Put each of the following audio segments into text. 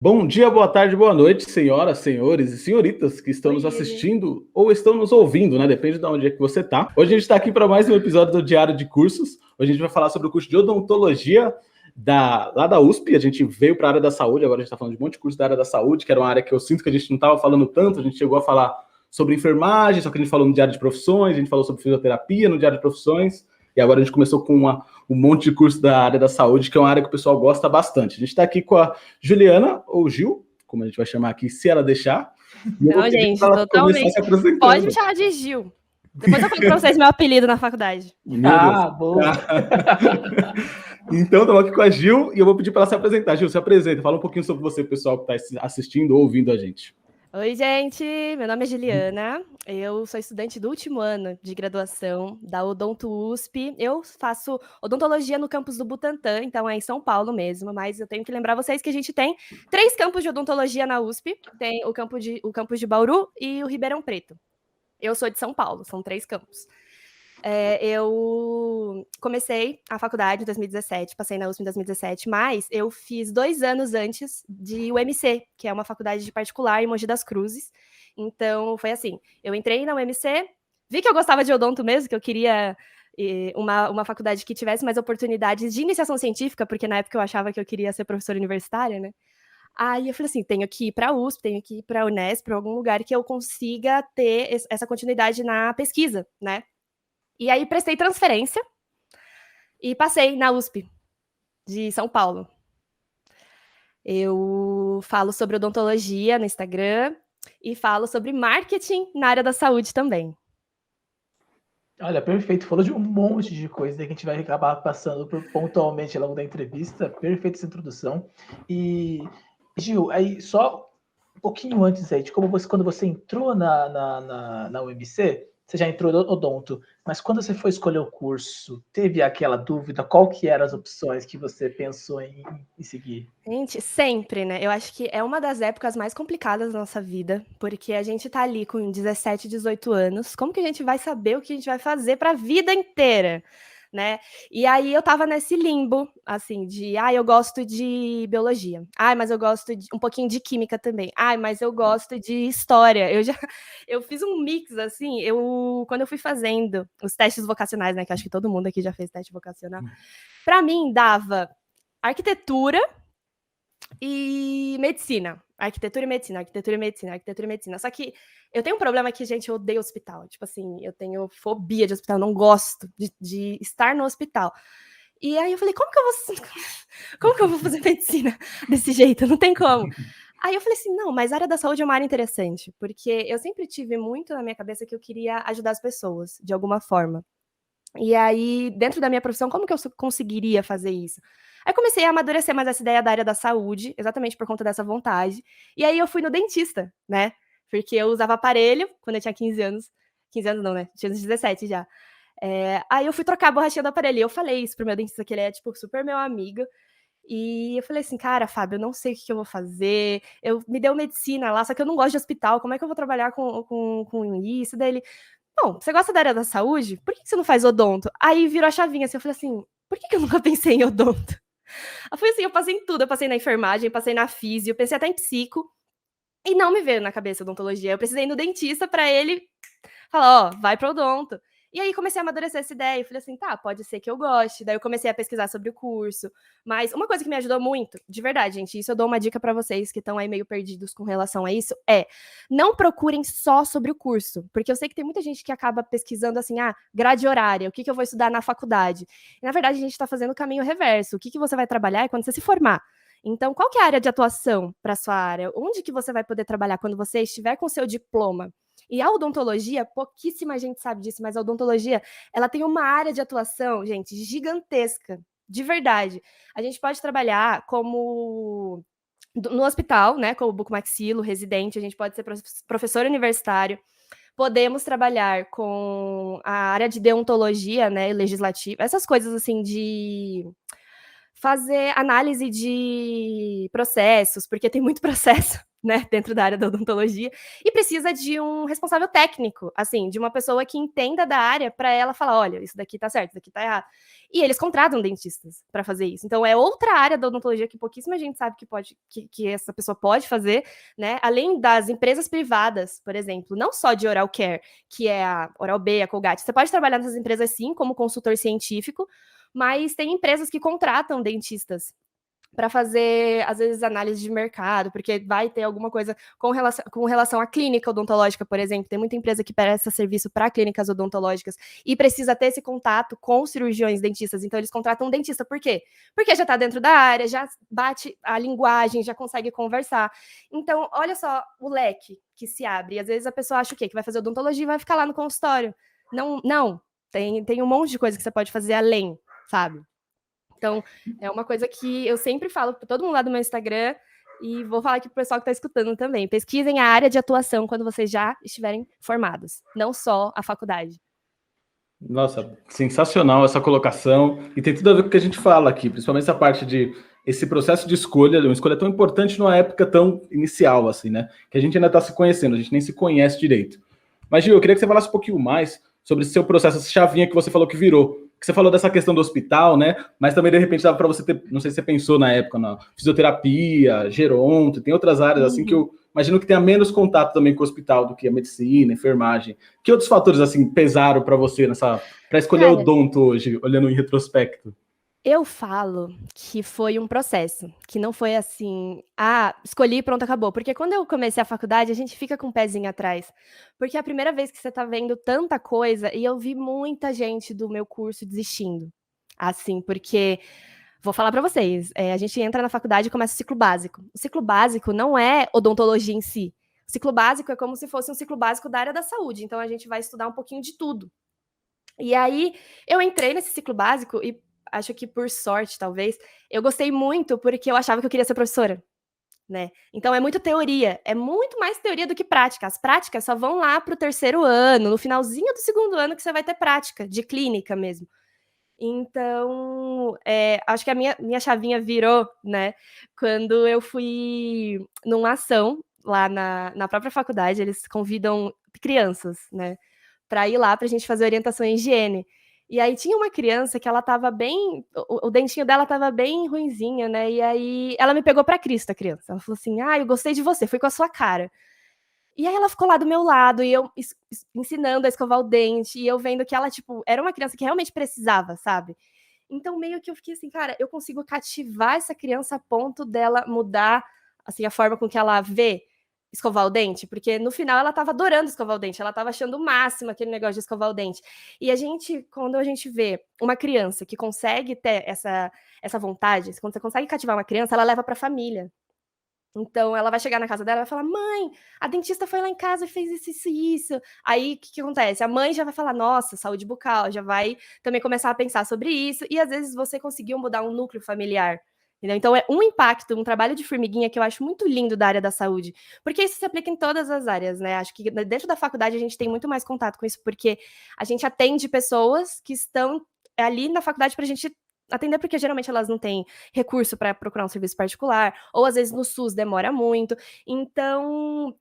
Bom dia, boa tarde, boa noite, senhoras, senhores e senhoritas que estão nos Oiê. assistindo ou estão nos ouvindo, né? Depende de onde é que você está. Hoje a gente está aqui para mais um episódio do Diário de Cursos. Hoje a gente vai falar sobre o curso de odontologia lá da USP. A gente veio para a área da saúde, agora a gente está falando de um monte de curso da área da saúde, que era uma área que eu sinto que a gente não estava falando tanto. A gente chegou a falar sobre enfermagem, só que a gente falou no Diário de Profissões, a gente falou sobre fisioterapia no Diário de Profissões, e agora a gente começou com um monte de curso da área da saúde, que é uma área que o pessoal gosta bastante. A gente está aqui com a Juliana, ou Gil, como a gente vai chamar aqui, se ela deixar. E eu vou pedir gente, para ela começar totalmente. se apresentando. Pode me chamar de Gil. Depois eu conto pra vocês meu apelido na faculdade. Meu Deus. Boa. Então, estamos aqui com a Gil e eu vou pedir para ela se apresentar. Gil, se apresenta, fala um pouquinho sobre você, pessoal que está assistindo ou ouvindo a gente. Oi, gente, meu nome é Juliana, eu sou estudante do último ano de graduação da Odonto USP. Eu faço odontologia no campus do Butantã, então é em São Paulo mesmo, mas eu tenho que lembrar vocês que a gente tem 3 campos de odontologia na USP, tem o campus de Bauru e o Ribeirão Preto. Eu sou de São Paulo, são 3 campos. Eu comecei a faculdade em 2017, passei na USP em 2017, mas eu fiz 2 anos antes de UMC, que é uma faculdade de particular em Mogi das Cruzes. Então, foi assim, eu entrei na UMC, vi que eu gostava de odonto mesmo, que eu queria uma faculdade que tivesse mais oportunidades de iniciação científica, porque na época eu achava que eu queria ser professora universitária, né? Aí eu falei assim, tenho que ir para a USP, tenho que ir para a Unesp, para algum lugar que eu consiga ter essa continuidade na pesquisa, né? E aí prestei transferência e passei na USP de São Paulo. Eu falo sobre odontologia no Instagram e falo sobre marketing na área da saúde também. Olha, perfeito. Falou de um monte de coisa que a gente vai acabar passando pontualmente ao longo da entrevista. Perfeita essa introdução. E, Gil, aí só um pouquinho antes aí, de como você, quando você entrou na UMC, você já entrou no odonto, mas quando você foi escolher o curso, teve aquela dúvida, qual que eram as opções que você pensou em seguir? Gente, sempre, né? Eu acho que é uma das épocas mais complicadas da nossa vida, porque a gente tá ali com 17, 18 anos, como que a gente vai saber o que a gente vai fazer para a vida inteira? Né? E aí eu tava nesse limbo, assim, de, eu gosto de biologia. Mas eu gosto de um pouquinho de química também. Mas eu gosto de história. Eu fiz um mix, assim, quando eu fui fazendo os testes vocacionais, né, que acho que todo mundo aqui já fez teste vocacional, para mim dava arquitetura e medicina. Arquitetura e medicina, arquitetura e medicina, arquitetura e medicina. Só que eu tenho um problema que, gente, eu odeio hospital. Tipo assim, eu tenho fobia de hospital, eu não gosto de estar no hospital. E aí eu falei, como que eu vou fazer medicina desse jeito? Não tem como. Aí eu falei assim, não, mas a área da saúde é uma área interessante, porque eu sempre tive muito na minha cabeça que eu queria ajudar as pessoas, de alguma forma. E aí, dentro da minha profissão, como que eu conseguiria fazer isso? Aí comecei a amadurecer mais essa ideia da área da saúde, exatamente por conta dessa vontade. E aí eu fui no dentista, né? Porque eu usava aparelho quando eu tinha 15 anos. 15 anos não, né? Tinha uns 17 já. Aí eu fui trocar a borrachinha do aparelho. E eu falei isso pro meu dentista, que ele é, tipo, super meu amigo. E eu falei assim, cara, Fábio, eu não sei o que eu vou fazer. Me deu medicina lá, só que eu não gosto de hospital. Como é que eu vou trabalhar com isso? Daí ele, bom, você gosta da área da saúde? Por que você não faz odonto? Aí virou a chavinha, assim, eu falei assim, por que eu nunca pensei em odonto? Foi assim, eu passei em tudo, eu passei na enfermagem, passei na físio, pensei até em psico, e não me veio na cabeça odontologia. Eu precisei ir no dentista pra ele falar, vai pro odonto. E aí comecei a amadurecer essa ideia, eu falei assim, tá, pode ser que eu goste. Daí eu comecei a pesquisar sobre o curso. Mas uma coisa que me ajudou muito, de verdade, gente, isso eu dou uma dica pra vocês que estão aí meio perdidos com relação a isso, não procurem só sobre o curso. Porque eu sei que tem muita gente que acaba pesquisando assim, grade horária, o que eu vou estudar na faculdade. E, na verdade, a gente tá fazendo o caminho reverso. O que você vai trabalhar é quando você se formar. Então, qual que é a área de atuação para sua área? Onde que você vai poder trabalhar quando você estiver com seu diploma? E a odontologia, pouquíssima gente sabe disso, mas a odontologia, ela tem uma área de atuação, gente, gigantesca, de verdade. A gente pode trabalhar como no hospital, né, como bucomaxilo, residente, a gente pode ser professor universitário, podemos trabalhar com a área de deontologia, né, legislativa, essas coisas assim de fazer análise de processos, porque tem muito processo né, dentro da área da odontologia, e precisa de um responsável técnico, assim, de uma pessoa que entenda da área para ela falar, olha, isso daqui tá certo, isso daqui tá errado. E eles contratam dentistas para fazer isso. Então é outra área da odontologia que pouquíssima gente sabe que essa pessoa pode fazer, né? Além das empresas privadas, por exemplo, não só de oral care, que é a Oral-B, a Colgate. Você pode trabalhar nessas empresas sim, como consultor científico, mas tem empresas que contratam dentistas para fazer, às vezes, análise de mercado, porque vai ter alguma coisa com relação à clínica odontológica, por exemplo. Tem muita empresa que presta serviço para clínicas odontológicas e precisa ter esse contato com cirurgiões dentistas. Então, eles contratam um dentista. Por quê? Porque já está dentro da área, já bate a linguagem, já consegue conversar. Então, olha só o leque que se abre. E, às vezes, a pessoa acha o quê? Que vai fazer odontologia e vai ficar lá no consultório. Não. Tem um monte de coisa que você pode fazer além, sabe? Então, é uma coisa que eu sempre falo para todo mundo lá do meu Instagram e vou falar aqui para o pessoal que está escutando também. Pesquisem a área de atuação quando vocês já estiverem formados, não só a faculdade. Nossa, sensacional essa colocação. E tem tudo a ver com o que a gente fala aqui, principalmente essa parte de esse processo de escolha, uma escolha tão importante numa época tão inicial, assim, né? Que a gente ainda está se conhecendo, a gente nem se conhece direito. Mas, Gil, eu queria que você falasse um pouquinho mais sobre esse seu processo, essa chavinha que você falou que virou. Que você falou dessa questão do hospital, né? Mas também, de repente, dava para você ter, não sei se você pensou na época, na fisioterapia, geronto, tem outras áreas, assim, que eu imagino que tenha menos contato também com o hospital do que a medicina, a enfermagem. Que outros fatores, assim, pesaram para você para escolher o odonto hoje, olhando em retrospecto? Eu falo que foi um processo, que não foi assim, escolhi e pronto, acabou. Porque quando eu comecei a faculdade, a gente fica com um pezinho atrás. Porque é a primeira vez que você tá vendo tanta coisa, e eu vi muita gente do meu curso desistindo. Assim, porque, vou falar para vocês, a gente entra na faculdade e começa o ciclo básico. O ciclo básico não é odontologia em si. O ciclo básico é como se fosse um ciclo básico da área da saúde. Então, a gente vai estudar um pouquinho de tudo. E aí, eu entrei nesse ciclo básico e acho que por sorte, talvez, eu gostei muito porque eu achava que eu queria ser professora, né? Então é muito teoria, é muito mais teoria do que prática. As práticas só vão lá para o 3º ano, no finalzinho do 2º ano que você vai ter prática, de clínica mesmo. Então, acho que a minha chavinha virou, né? Quando eu fui numa ação lá na própria faculdade, eles convidam crianças, né? Para ir lá para a gente fazer orientação em higiene. E aí tinha uma criança que ela estava bem, o dentinho dela estava bem ruinzinha, né? E aí ela me pegou para Cristo, a criança. Ela falou assim: eu gostei de você, foi com a sua cara. E aí ela ficou lá do meu lado e eu ensinando a escovar o dente e eu vendo que ela, tipo, era uma criança que realmente precisava, sabe? Então meio que eu fiquei assim, cara, eu consigo cativar essa criança a ponto dela mudar, assim, a forma com que ela vê escovar o dente, porque no final ela estava adorando escovar o dente, ela estava achando o máximo aquele negócio de escovar o dente. E quando a gente vê uma criança que consegue ter essa vontade, quando você consegue cativar uma criança, ela leva para a família. Então ela vai chegar na casa dela e vai falar: mãe, a dentista foi lá em casa e fez isso e isso. Aí o que acontece? A mãe já vai falar: nossa, saúde bucal, já vai também começar a pensar sobre isso, e às vezes você conseguiu mudar um núcleo familiar. Entendeu? Então é um impacto, um trabalho de formiguinha que eu acho muito lindo da área da saúde, porque isso se aplica em todas as áreas, né? Acho que dentro da faculdade a gente tem muito mais contato com isso, porque a gente atende pessoas que estão ali na faculdade para a gente atender, porque geralmente elas não têm recurso para procurar um serviço particular, ou às vezes no SUS demora muito. Então,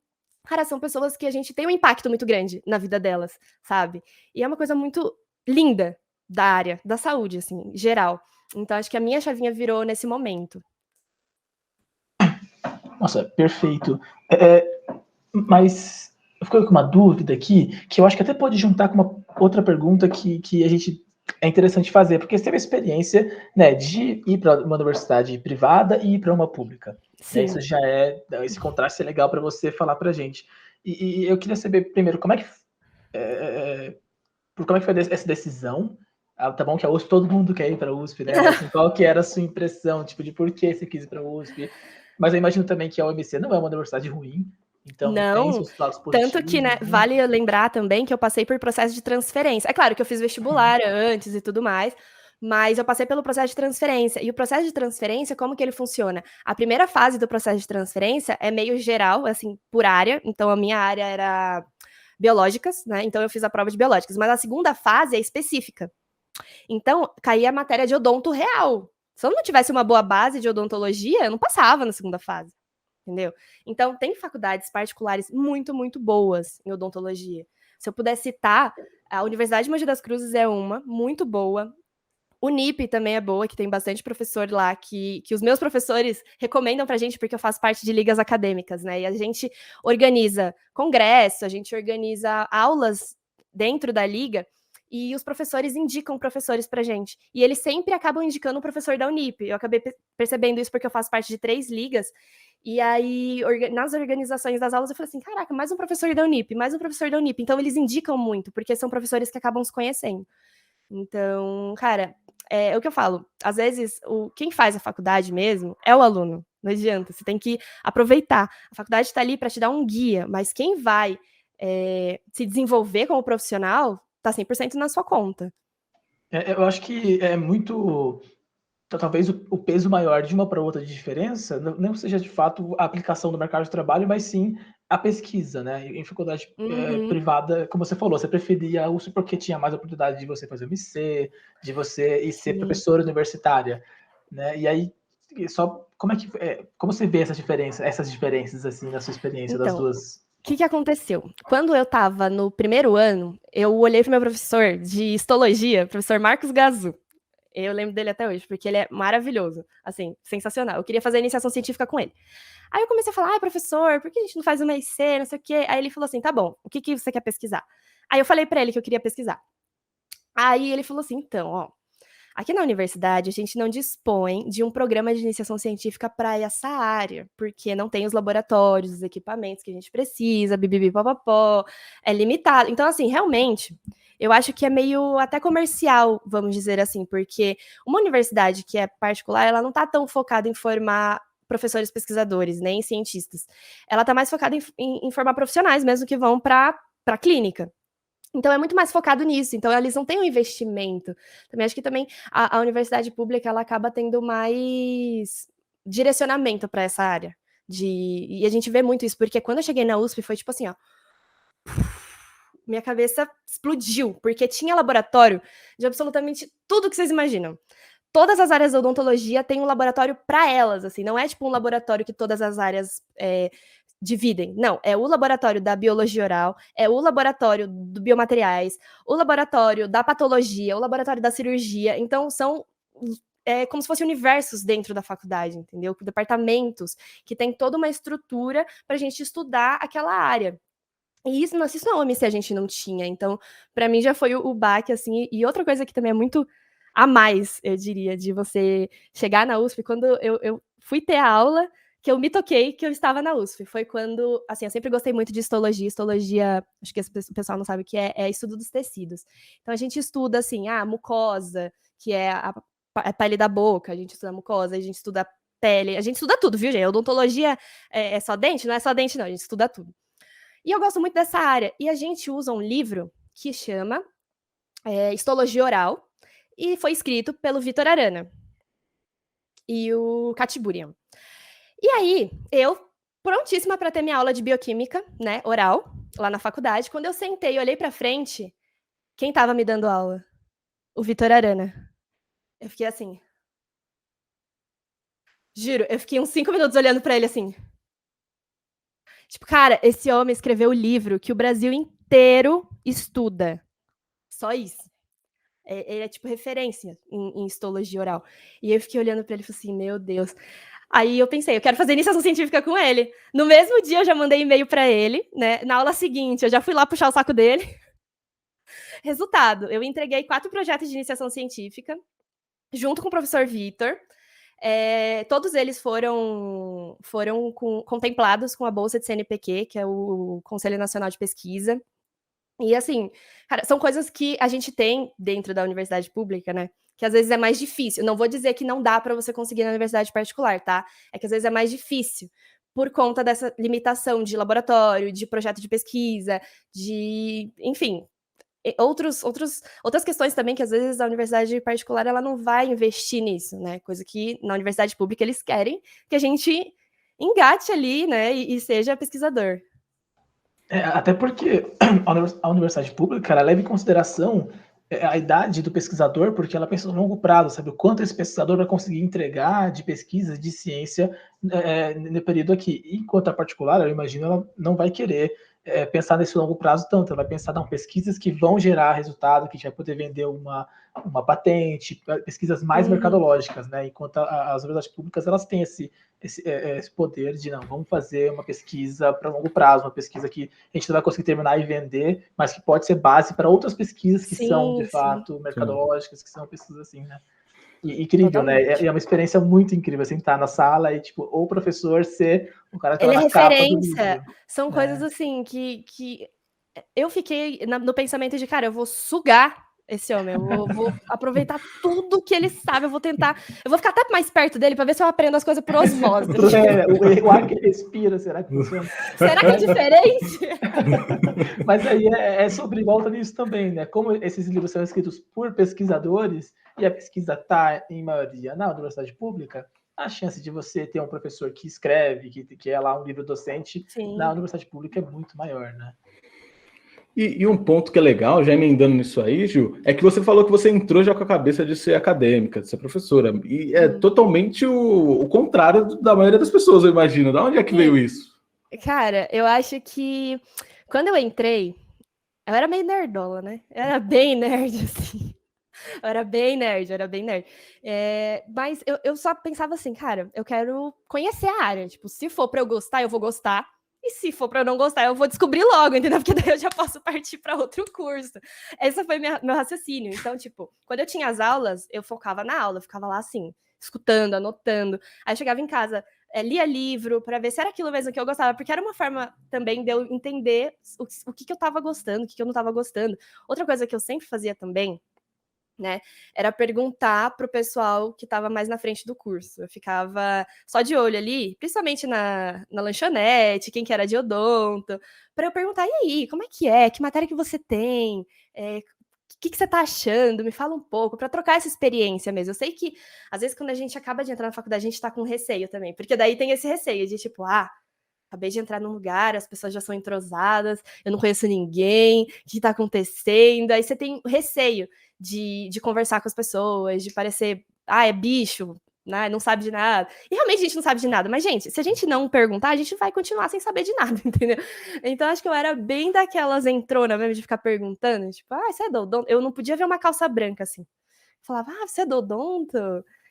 cara, são pessoas que a gente tem um impacto muito grande na vida delas, sabe? E é uma coisa muito linda da área da saúde, assim, geral. Então, acho que a minha chavinha virou nesse momento. Nossa, perfeito. Mas eu fiquei com uma dúvida aqui, que eu acho que até pode juntar com uma outra pergunta que a gente é interessante fazer, porque você teve a experiência, né, de ir para uma universidade privada e ir para uma pública. Sim. Isso já esse contraste é legal para você falar para a gente. E eu queria saber primeiro como é que foi essa decisão. Tá bom que a USP, todo mundo quer ir para a USP, né? Mas, assim, qual que era a sua impressão, tipo, de por que você quis ir para a USP? Mas eu imagino também que a UEMC não é uma universidade ruim, então tem seus lados positivos. Tanto que, né, vale lembrar também que eu passei por processo de transferência. É claro que eu fiz vestibular antes e tudo mais, mas eu passei pelo processo de transferência. E o processo de transferência, como que ele funciona? A primeira fase do processo de transferência é meio geral, assim, por área. Então, a minha área era biológicas, né? Então, eu fiz a prova de biológicas. Mas a segunda fase é específica. Então, caía a matéria de odonto real. Se eu não tivesse uma boa base de odontologia, eu não passava na segunda fase. entendeu? Então, tem faculdades particulares muito, muito boas em odontologia. Se eu puder citar, a Universidade de Mogi das Cruzes é uma, muito boa. O NIP também é boa, que tem bastante professor lá, que os meus professores recomendam pra gente, porque eu faço parte de ligas acadêmicas, né? E a gente organiza congresso, a gente organiza aulas dentro da liga, e os professores indicam professores pra gente. E eles sempre acabam indicando um professor da Unip. Eu acabei percebendo isso porque eu faço parte de 3 ligas, e aí, nas organizações das aulas, eu falei assim, caraca, mais um professor da Unip, mais um professor da Unip. Então, eles indicam muito, porque são professores que acabam se conhecendo. Então, cara, é o que eu falo. Às vezes, quem faz a faculdade mesmo é o aluno. Não adianta. Você tem que aproveitar. A faculdade está ali para te dar um guia, mas quem vai se desenvolver como profissional está 100% na sua conta. Eu acho que é muito... Talvez o peso maior de uma para outra de diferença não seja, de fato, a aplicação do mercado de trabalho, mas sim a pesquisa, né? Em faculdade privada, como você falou, você preferia a USP porque tinha mais oportunidade de você fazer MC, de você ser professora universitária, né? E aí, como você vê essas diferenças, assim, na sua experiência das duas? O que aconteceu? Quando eu estava no primeiro ano, eu olhei para o meu professor de histologia, professor Marcos Gazu. Eu lembro dele até hoje, porque ele é maravilhoso, assim, sensacional. Eu queria fazer iniciação científica com ele. Aí eu comecei a falar, professor, por que a gente não faz uma IC, não sei o quê? Aí ele falou assim, tá bom, o que você quer pesquisar? Aí eu falei pra ele que eu queria pesquisar. Aí ele falou assim, então, ó, aqui na universidade a gente não dispõe de um programa de iniciação científica para essa área, porque não tem os laboratórios, os equipamentos que a gente precisa, bibibi, popopó, é limitado. Então, assim, realmente... eu acho que é meio até comercial, vamos dizer assim, porque uma universidade que é particular, ela não está tão focada em formar professores pesquisadores, nem cientistas. Ela está mais focada em formar profissionais mesmo que vão para a clínica. Então, é muito mais focado nisso. Então, eles não têm um investimento. Também acho que também a universidade pública, ela acaba tendo mais direcionamento para essa área. E a gente vê muito isso, porque quando eu cheguei na USP, foi tipo assim, ó, minha cabeça explodiu, porque tinha laboratório de absolutamente tudo que vocês imaginam. Todas as áreas da odontologia têm um laboratório para elas, assim, não é tipo um laboratório que todas as áreas dividem. Não, é o laboratório da biologia oral, é o laboratório do biomateriais, o laboratório da patologia, o laboratório da cirurgia. Então, são como se fossem universos dentro da faculdade, entendeu? Departamentos que tem toda uma estrutura para a gente estudar aquela área. E isso na UMC a gente não tinha, então, para mim já foi o baque, assim, e outra coisa que também é muito a mais, eu diria, de você chegar na USP, quando eu fui ter a aula, que eu me toquei que eu estava na USP, foi quando, assim, eu sempre gostei muito de histologia, acho que o pessoal não sabe o que é estudo dos tecidos. Então, a gente estuda, assim, a mucosa, que é a pele da boca, a gente estuda a mucosa, a gente estuda a pele, a gente estuda tudo, viu, gente? A odontologia é só dente? Não é só dente, não, a gente estuda tudo. E eu gosto muito dessa área. E a gente usa um livro que chama Histologia Oral, e foi escrito pelo Vitor Arana e o Katiburian. E aí, eu, prontíssima para ter minha aula de bioquímica, né, oral, lá na faculdade, quando eu sentei e olhei para frente, quem estava me dando aula? O Vitor Arana. Eu fiquei assim. Juro, eu fiquei uns 5 minutos olhando para ele assim. Tipo, cara, esse homem escreveu o livro que o Brasil inteiro estuda. Só isso. Ele é, tipo, referência em histologia oral. E eu fiquei olhando para ele e falei assim, meu Deus. Aí eu pensei, eu quero fazer iniciação científica com ele. No mesmo dia eu já mandei e-mail para ele, né? Na aula seguinte eu já fui lá puxar o saco dele. Resultado, eu entreguei 4 projetos de iniciação científica, junto com o professor Vitor. Todos eles foram contemplados com a bolsa de CNPq, que é o Conselho Nacional de Pesquisa. E assim, cara, são coisas que a gente tem dentro da universidade pública, né? Que às vezes é mais difícil. Não vou dizer que não dá para você conseguir na universidade particular, tá? É que às vezes é mais difícil por conta dessa limitação de laboratório, de projeto de pesquisa, enfim, outras questões também que às vezes a universidade particular ela não vai investir nisso, né? Coisa que na universidade pública eles querem que a gente engate ali, né? E seja pesquisador. Até porque a universidade pública ela leva em consideração a idade do pesquisador, porque ela pensa no longo prazo, sabe? O quanto esse pesquisador vai conseguir entregar de pesquisa, de ciência, no período aqui. Enquanto a particular, eu imagino, ela não vai querer pensar nesse longo prazo tanto, ela vai pensar em pesquisas que vão gerar resultado, que a gente vai poder vender uma patente, pesquisas mais mercadológicas, né? Enquanto as universidades públicas, elas têm esse poder de, não, vamos fazer uma pesquisa para longo prazo, uma pesquisa que a gente não vai conseguir terminar e vender, mas que pode ser base para outras pesquisas que são, de fato, mercadológicas, que são pesquisas assim, né? E incrível, totalmente, né? É uma experiência muito incrível, assim, estar na sala e, tipo, ou o professor ser o cara que tá na capa do livro. São coisas, assim, que eu fiquei no pensamento de, cara, eu vou sugar esse homem, eu vou aproveitar tudo que ele sabe, eu vou ficar até mais perto dele para ver se eu aprendo as coisas por osmose. O ar que ele respira, será que funciona? Será que é diferente? Mas aí é sobre volta nisso também, né? Como esses livros são escritos por pesquisadores e a pesquisa está, em maioria, na universidade pública, a chance de você ter um professor que escreve, que é lá um livro docente, na universidade pública é muito maior, né? E um ponto que é legal, já emendando nisso aí, Gil, é que você falou que você entrou já com a cabeça de ser acadêmica, de ser professora. E é totalmente o contrário da maioria das pessoas, eu imagino. De onde é que veio isso? Cara, eu acho que quando eu entrei, eu era meio nerdola, né? Eu era bem nerd, assim. Eu era bem nerd. Mas eu só pensava assim, cara, eu quero conhecer a área. Tipo, se for pra eu gostar, eu vou gostar. E se for para eu não gostar, eu vou descobrir logo, entendeu? Porque daí eu já posso partir para outro curso. Esse foi meu raciocínio. Então, tipo, quando eu tinha as aulas, eu focava na aula, eu ficava lá assim, escutando, anotando. Aí eu chegava em casa, lia livro para ver se era aquilo mesmo que eu gostava, porque era uma forma também de eu entender o que eu estava gostando, o que eu não estava gostando. Outra coisa que eu sempre fazia também, né, era perguntar pro pessoal que estava mais na frente do curso. Eu ficava só de olho ali, principalmente na lanchonete, quem que era de odonto, para eu perguntar, e aí, como é que é? Que matéria que você tem? O que você tá achando? Me fala um pouco, para trocar essa experiência mesmo. Eu sei que, às vezes, quando a gente acaba de entrar na faculdade, a gente tá com receio também, porque daí tem esse receio de, tipo, acabei de entrar num lugar, as pessoas já são entrosadas, eu não conheço ninguém, o que tá acontecendo? Aí você tem receio de conversar com as pessoas, de parecer, é bicho, né? Não sabe de nada. E realmente a gente não sabe de nada, mas, gente, se a gente não perguntar, a gente vai continuar sem saber de nada, entendeu? Então, acho que eu era bem daquelas entronas mesmo, de ficar perguntando, tipo, você é do odonto? Eu não podia ver uma calça branca, assim. Falava, você é do odonto?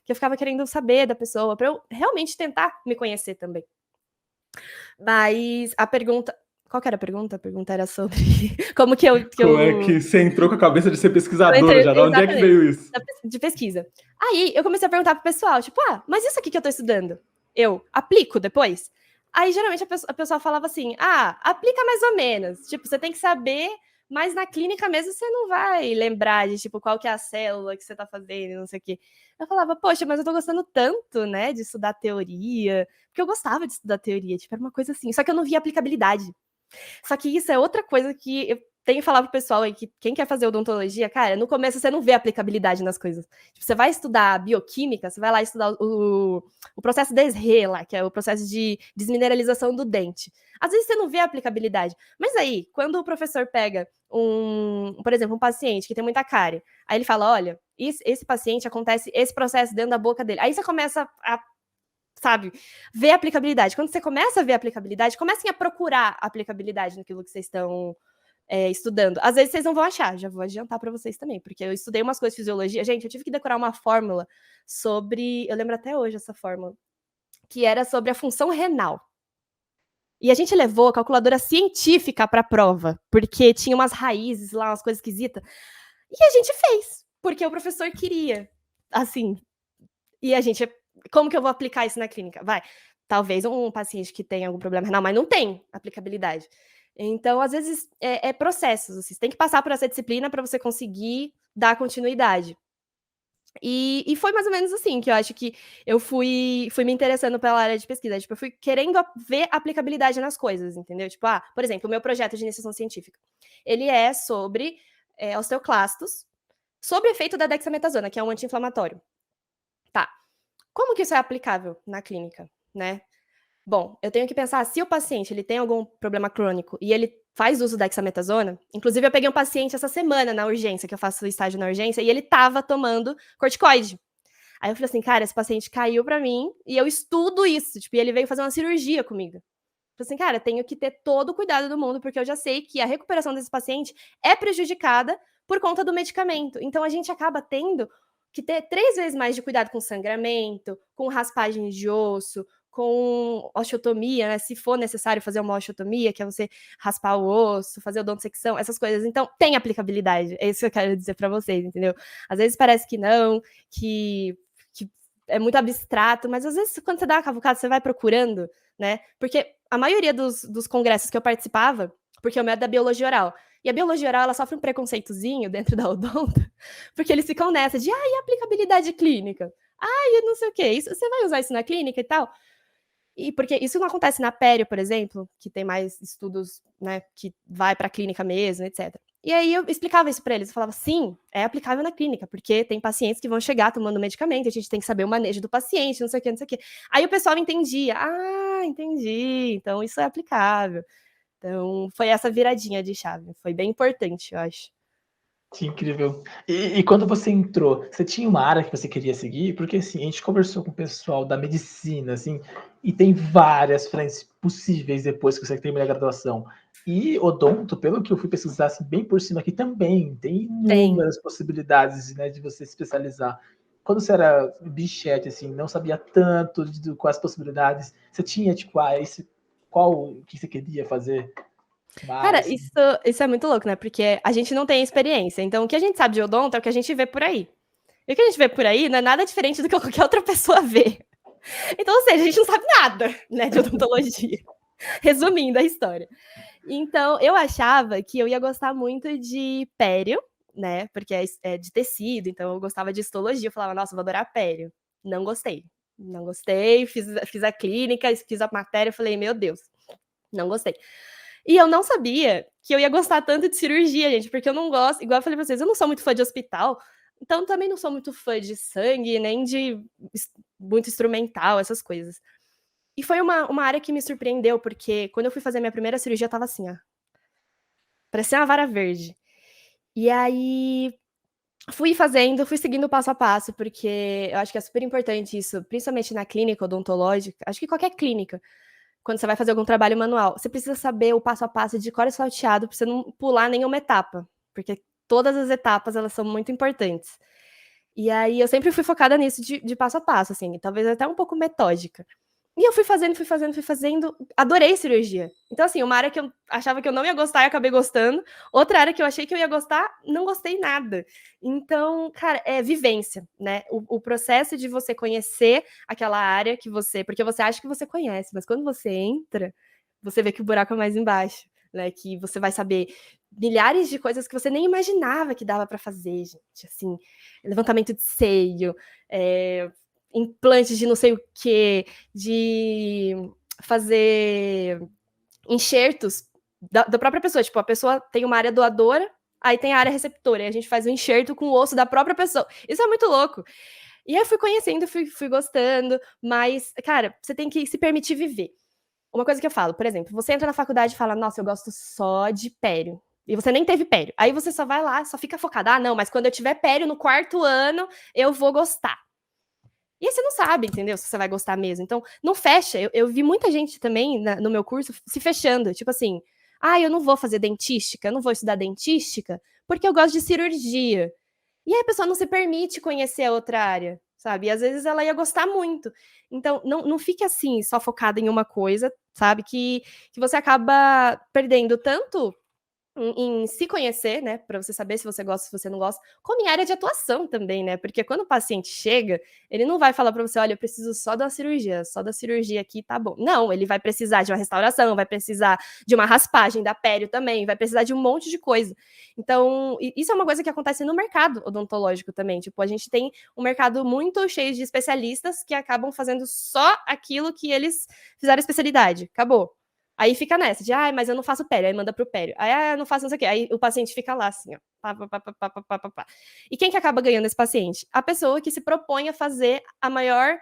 Que eu ficava querendo saber da pessoa, pra eu realmente tentar me conhecer também. Mas a pergunta... Qual que era a pergunta? A pergunta era sobre como que eu... Como é que você entrou com a cabeça de ser pesquisadora já? De onde é que veio isso? De pesquisa. Aí eu comecei a perguntar pro pessoal, tipo, mas isso aqui que eu tô estudando, eu aplico depois? Aí geralmente a pessoa falava assim, aplica mais ou menos. Tipo, você tem que saber, mas na clínica mesmo você não vai lembrar de, tipo, qual que é a célula que você tá fazendo, não sei o quê. Eu falava, poxa, mas eu tô gostando tanto, né, de estudar teoria, porque eu gostava de estudar teoria, tipo, era uma coisa assim, só que eu não via aplicabilidade. Só que isso é outra coisa que eu tenho que falar pro pessoal aí, que quem quer fazer odontologia, cara, no começo você não vê aplicabilidade nas coisas. Tipo, você vai estudar bioquímica, você vai lá estudar o processo DESRE lá, que é o processo de desmineralização do dente. Às vezes você não vê a aplicabilidade. Mas aí, quando o professor pega por exemplo, um paciente que tem muita cárie, aí ele fala, olha, esse paciente acontece esse processo dentro da boca dele. Aí você começa a ver a aplicabilidade. Quando você começa a ver a aplicabilidade, comecem a procurar a aplicabilidade naquilo que vocês estão estudando. Às vezes vocês não vão achar, já vou adiantar para vocês também, porque eu estudei umas coisas de fisiologia. Gente, eu tive que decorar uma fórmula sobre... Eu lembro até hoje essa fórmula, que era sobre a função renal. E a gente levou a calculadora científica para a prova, porque tinha umas raízes lá, umas coisas esquisitas. E a gente fez, porque o professor queria. Assim, e a gente... Como que eu vou aplicar isso na clínica? Talvez um paciente que tenha algum problema renal, mas não tem aplicabilidade. Então, às vezes, é processos. Você tem que passar por essa disciplina para você conseguir dar continuidade. E foi mais ou menos assim que eu acho que eu fui me interessando pela área de pesquisa. Tipo, eu fui querendo ver aplicabilidade nas coisas, entendeu? Tipo, por exemplo, o meu projeto de iniciação científica. Ele é sobre osteoclastos, sobre o efeito da dexametasona, que é um anti-inflamatório. Tá. Como que isso é aplicável na clínica, né? Bom, eu tenho que pensar, se o paciente ele tem algum problema crônico e ele faz uso da dexametasona. Inclusive, eu peguei um paciente essa semana na urgência, que eu faço estágio na urgência, e ele tava tomando corticoide. Aí eu falei assim, cara, esse paciente caiu pra mim e eu estudo isso. Tipo, e ele veio fazer uma cirurgia comigo. Eu falei assim, cara, tenho que ter todo o cuidado do mundo, porque eu já sei que a recuperação desse paciente é prejudicada por conta do medicamento. Então, a gente acaba tendo que ter 3 vezes mais de cuidado com sangramento, com raspagens de osso, com osteotomia, né? Se for necessário fazer uma osteotomia, que é você raspar o osso, fazer odontosecção, essas coisas. Então, tem aplicabilidade. É isso que eu quero dizer para vocês, entendeu? Às vezes parece que não, que é muito abstrato, mas às vezes quando você dá uma cavucada, você vai procurando, né? Porque a maioria dos congressos que eu participava, porque o meu é da biologia oral, e a biologia oral, ela sofre um preconceitozinho dentro da odonto, porque eles ficam nessa de, e aplicabilidade clínica? E não sei o quê, você vai usar isso na clínica e tal? E porque isso não acontece na pério, por exemplo, que tem mais estudos, né, que vai para a clínica mesmo, etc. E aí eu explicava isso para eles, eu falava, sim, é aplicável na clínica, porque tem pacientes que vão chegar tomando medicamento, a gente tem que saber o manejo do paciente, não sei o que, não sei o que. Aí o pessoal entendia, entendi, então isso é aplicável. Então foi essa viradinha de chave, foi bem importante, eu acho. Que incrível. E quando você entrou, você tinha uma área que você queria seguir? Porque assim, a gente conversou com o pessoal da medicina, assim, e tem várias frentes possíveis depois que você termina a graduação. E odonto, pelo que eu fui pesquisar assim, bem por cima aqui, também tem inúmeras possibilidades, né, de você se especializar. Quando você era bichete, assim, não sabia tanto de quais possibilidades, você tinha, tipo, qual que você queria fazer? Cara, isso é muito louco, né? Porque a gente não tem experiência. Então, o que a gente sabe de odonto é o que a gente vê por aí. E o que a gente vê por aí não é nada diferente do que qualquer outra pessoa vê. Então, ou seja, a gente não sabe nada, né, de odontologia. Resumindo a história. Então, eu achava que eu ia gostar muito de pério, né? Porque é de tecido, então eu gostava de histologia. Eu falava, nossa, eu vou adorar pério. Não gostei. Não gostei, fiz a clínica, fiz a matéria, falei, meu Deus, não gostei. E eu não sabia que eu ia gostar tanto de cirurgia, gente, porque eu não gosto, igual eu falei pra vocês, eu não sou muito fã de hospital, então também não sou muito fã de sangue, nem de muito instrumental, essas coisas. E foi uma área que me surpreendeu, porque quando eu fui fazer minha primeira cirurgia, eu tava assim, ó. Parecia uma vara verde. E aí, fui seguindo o passo a passo, porque eu acho que é super importante isso, principalmente na clínica odontológica, acho que qualquer clínica, quando você vai fazer algum trabalho manual, você precisa saber o passo a passo de cor e salteado para você não pular nenhuma etapa, porque todas as etapas, elas são muito importantes. E aí, eu sempre fui focada nisso de passo a passo, assim, talvez até um pouco metódica. E eu fui fazendo, adorei cirurgia. Então, assim, uma área que eu achava que eu não ia gostar, eu acabei gostando. Outra área que eu achei que eu ia gostar, não gostei nada. Então, cara, é vivência, né? O processo de você conhecer aquela área que você... Porque você acha que você conhece, mas quando você entra, você vê que o buraco é mais embaixo, né? Que você vai saber milhares de coisas que você nem imaginava que dava para fazer, gente. Assim, levantamento de seio, implantes de não sei o que, de fazer enxertos da própria pessoa. Tipo, a pessoa tem uma área doadora, aí tem a área receptora, e a gente faz um enxerto com o osso da própria pessoa. Isso é muito louco. E aí eu fui conhecendo, fui gostando, mas, cara, você tem que se permitir viver. Uma coisa que eu falo, por exemplo, você entra na faculdade e fala, nossa, eu gosto só de pério. E você nem teve pério. Aí você só vai lá, só fica focada. Não, mas quando eu tiver pério no 4º ano, eu vou gostar. E aí você não sabe, entendeu? Se você vai gostar mesmo. Então, não fecha. Eu vi muita gente também no meu curso se fechando. Tipo assim, eu não vou fazer dentística, eu não vou estudar dentística, porque eu gosto de cirurgia. E aí a pessoa não se permite conhecer a outra área, sabe? E às vezes ela ia gostar muito. Então, não fique assim, só focada em uma coisa, sabe? Que você acaba perdendo tanto em se conhecer, né, para você saber se você gosta, se você não gosta, como em área de atuação também, né, porque quando o paciente chega, ele não vai falar para você, olha, eu preciso só da cirurgia aqui, tá bom. Não, ele vai precisar de uma restauração, vai precisar de uma raspagem da pério também, vai precisar de um monte de coisa. Então, isso é uma coisa que acontece no mercado odontológico também, tipo, a gente tem um mercado muito cheio de especialistas que acabam fazendo só aquilo que eles fizeram especialidade, acabou. Aí fica nessa, de, mas eu não faço pério, aí manda pro pério. Aí, eu não faço não sei o quê. Aí o paciente fica lá, assim, ó. Pá. E quem que acaba ganhando esse paciente? A pessoa que se propõe a fazer a maior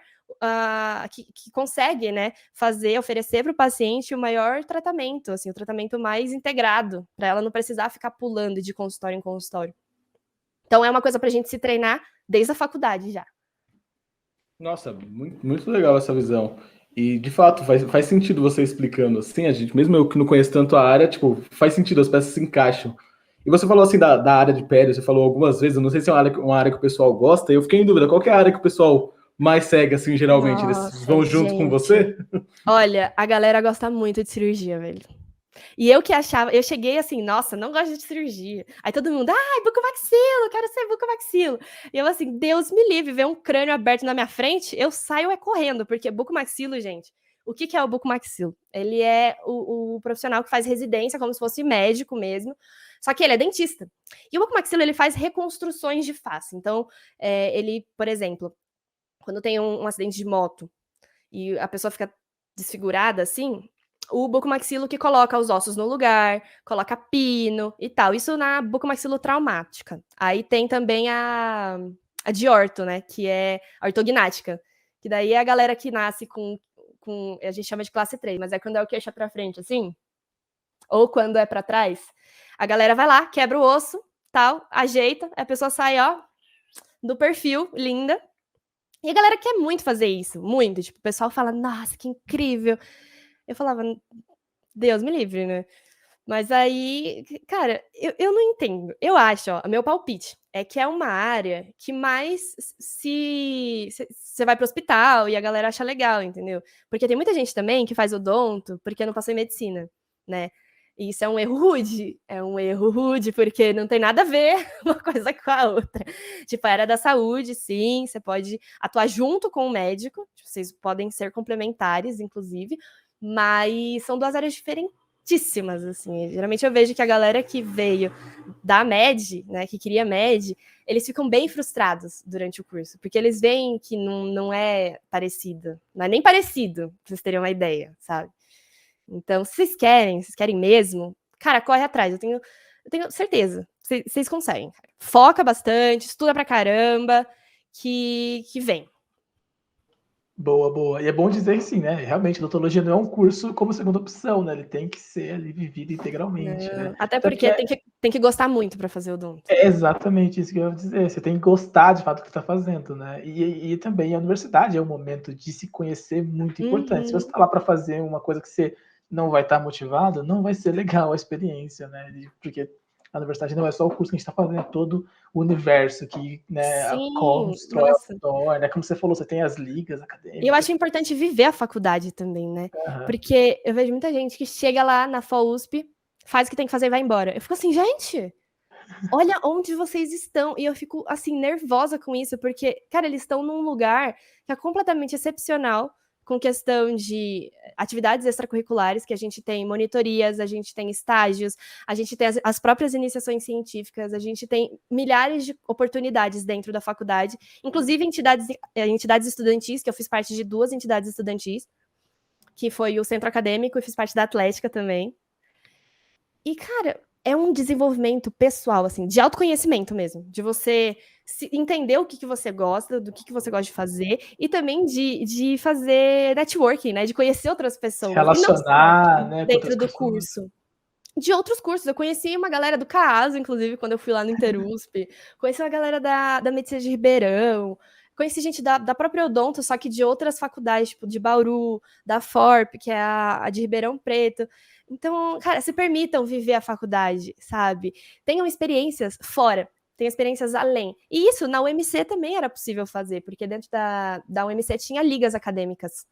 que consegue, né, oferecer para o paciente o maior tratamento, assim, o tratamento mais integrado, para ela não precisar ficar pulando de consultório em consultório. Então é uma coisa para a gente se treinar desde a faculdade já. Nossa, muito, muito legal essa visão. E, de fato, faz sentido você explicando assim, a gente, mesmo eu que não conheço tanto a área, tipo, faz sentido, as peças se encaixam. E você falou assim da área de pele, você falou algumas vezes, eu não sei se é uma área que o pessoal gosta, e eu fiquei em dúvida, qual que é a área que o pessoal mais segue, assim, geralmente? Eles vão junto com você? Olha, a galera gosta muito de cirurgia, velho. E eu cheguei assim, nossa, não gosto de cirurgia. Aí todo mundo, ai, bucomaxilo, quero ser bucomaxilo. E eu assim, Deus me livre, ver um crânio aberto na minha frente, eu saio correndo, porque bucomaxilo, gente, o que é o bucomaxilo? Ele é o profissional que faz residência, como se fosse médico mesmo, só que ele é dentista. E o bucomaxilo, ele faz reconstruções de face. Então, ele, por exemplo, quando tem um acidente de moto e a pessoa fica desfigurada assim, o bucomaxilo que coloca os ossos no lugar, coloca pino e tal. Isso na bucomaxilotraumática. Aí tem também a de orto, né? Que é a ortognática. Que daí é a galera que nasce com a gente chama de classe 3, mas é quando é o queixo pra frente, assim, ou quando é pra trás. A galera vai lá, quebra o osso, tal, ajeita, a pessoa sai, ó, do perfil, linda. E a galera quer muito fazer isso, muito. Tipo, o pessoal fala, nossa, que incrível. Eu falava, Deus me livre, né? Mas aí, cara, eu não entendo. Eu acho, ó, meu palpite é que é uma área que mais você vai pro hospital e a galera acha legal, entendeu? Porque tem muita gente também que faz odonto porque não passou em medicina, né? E isso é um erro rude, porque não tem nada a ver uma coisa com a outra. Tipo, a área da saúde, sim, você pode atuar junto com o médico, vocês podem ser complementares, inclusive, mas são duas áreas diferentíssimas, assim. Geralmente eu vejo que a galera que veio da MED, né, que queria MED, eles ficam bem frustrados durante o curso, porque eles veem que não é parecido, não é nem parecido, pra vocês terem uma ideia, sabe? Então, se vocês querem mesmo, cara, corre atrás, eu tenho certeza, vocês conseguem. Cara. Foca bastante, estuda pra caramba, que vem. Boa, boa. E é bom dizer que sim, né? Realmente, odontologia não é um curso como segunda opção, né? Ele tem que ser ali vivido integralmente, né? Até porque tem que gostar muito para fazer odonto. É exatamente isso que eu ia dizer. Você tem que gostar de fato do que está fazendo, né? E também a universidade é um momento de se conhecer muito importante. Se você está lá para fazer uma coisa que você não vai estar motivado, não vai ser legal a experiência, né? Porque a universidade não é só o curso que a gente está fazendo, é todo o universo que, né, constrói ao redor, né? Como você falou, você tem as ligas acadêmicas. E eu acho importante viver a faculdade também, né? Porque eu vejo muita gente que chega lá na FAUSP, faz o que tem que fazer e vai embora. Eu fico assim, gente, olha onde vocês estão. E eu fico, assim, nervosa com isso, porque, cara, eles estão num lugar que é completamente excepcional, com questão de atividades extracurriculares, que a gente tem monitorias, a gente tem estágios, a gente tem as próprias iniciações científicas, a gente tem milhares de oportunidades dentro da faculdade, inclusive entidades estudantis, que eu fiz parte de 2 entidades estudantis, que foi o Centro Acadêmico, e fiz parte da Atlética também. E, cara, é um desenvolvimento pessoal, assim, de autoconhecimento mesmo, de você entender o que você gosta, do que você gosta de fazer, e também de fazer networking, né, de conhecer outras pessoas. Relacionar, né, dentro do curso. De outros cursos, eu conheci uma galera do CAASO, inclusive, quando eu fui lá no InterUSP, conheci uma galera da Medicina de Ribeirão, conheci gente da própria Odonto, só que de outras faculdades, tipo de Bauru, da FORP, que é a de Ribeirão Preto. Então, cara, se permitam viver a faculdade, sabe? Tenham experiências fora, tenham experiências além. E isso na UMC também era possível fazer, porque dentro da UMC tinha ligas acadêmicas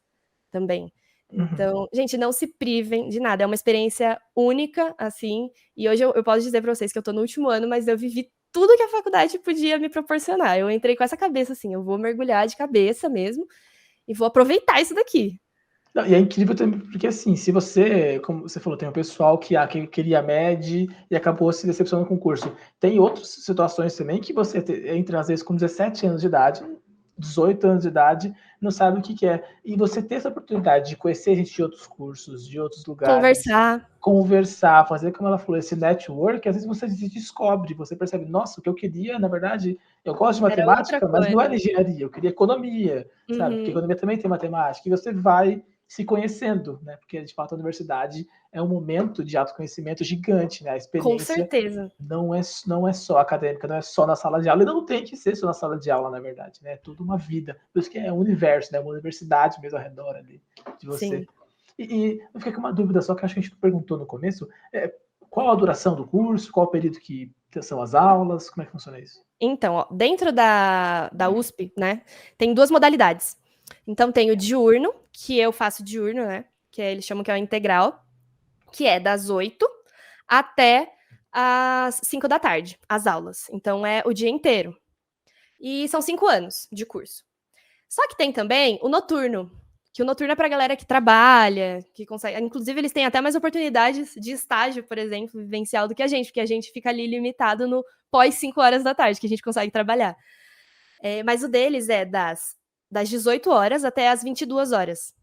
também. Então, gente, não se privem de nada. É uma experiência única, assim. E hoje eu posso dizer para vocês que eu tô no último ano, mas eu vivi tudo que a faculdade podia me proporcionar. Eu entrei com essa cabeça, assim, eu vou mergulhar de cabeça mesmo e vou aproveitar isso daqui. Não, e é incrível também, porque assim, se você, como você falou, tem um pessoal que queria MED e acabou se decepcionando com o curso. Tem outras situações também que você entra, às vezes, com 17 anos de idade, 18 anos de idade, não sabe o que que é. E você ter essa oportunidade de conhecer gente de outros cursos, de outros lugares, conversar, fazer, como ela falou, esse network, às vezes você se descobre, você percebe, nossa, o que eu queria, na verdade, eu gosto de matemática, mas não era engenharia, eu queria economia, sabe? Porque economia também tem matemática, e você vai se conhecendo, né? Porque, de fato, a universidade é um momento de autoconhecimento gigante, né? A experiência Com certeza. não é só acadêmica, não é só na sala de aula, e não tem que ser só na sala de aula, na verdade, né? É toda uma vida. Por isso que é um universo, né? Uma universidade mesmo ao redor ali de você. Sim. E eu fiquei com uma dúvida só que acho que a gente perguntou no começo, qual a duração do curso, qual o período que são as aulas, como é que funciona isso? Então, ó, dentro da USP, né, tem 2 modalidades. Então, tem o diurno, que eu faço diurno, né, que eles chamam que é o integral, que é das 8 até às 5 da tarde, as aulas. Então, é o dia inteiro. E são 5 anos de curso. Só que tem também o noturno, que o noturno é pra galera que trabalha, que consegue... Inclusive, eles têm até mais oportunidades de estágio, por exemplo, vivencial do que a gente, porque a gente fica ali limitado no pós 5 horas da tarde, que a gente consegue trabalhar. Mas o deles é das 18 horas até as 22 horas.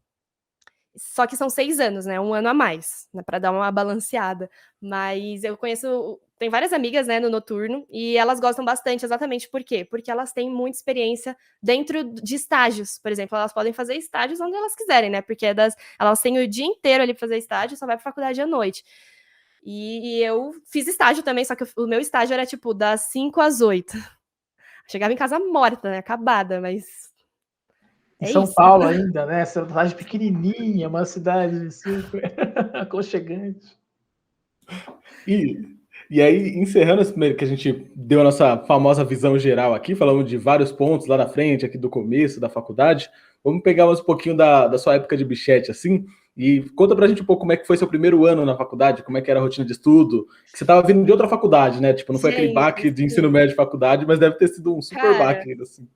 Só que são 6 anos, né? 1 ano a mais, né? Para dar uma balanceada. Mas eu conheço... Tem várias amigas, né, no noturno, e elas gostam bastante, exatamente por quê? Porque elas têm muita experiência dentro de estágios, por exemplo, elas podem fazer estágios onde elas quiserem, né, porque elas têm o dia inteiro ali para fazer estágio, só vai para faculdade à noite. E eu fiz estágio também, só que o meu estágio era, tipo, das 5 às 8. Chegava em casa morta, né, acabada, mas... Em São Paulo ainda, né, essa cidade pequenininha, uma cidade super aconchegante. E aí, encerrando esse primeiro que a gente deu a nossa famosa visão geral aqui, falamos de vários pontos lá na frente, aqui do começo da faculdade, vamos pegar mais um pouquinho da sua época de bichete, assim, e conta pra gente um pouco como é que foi seu primeiro ano na faculdade, como é que era a rotina de estudo, que você tava vindo de outra faculdade, né, tipo, não foi aquele baque de ensino médio de faculdade, mas deve ter sido um super baque, assim.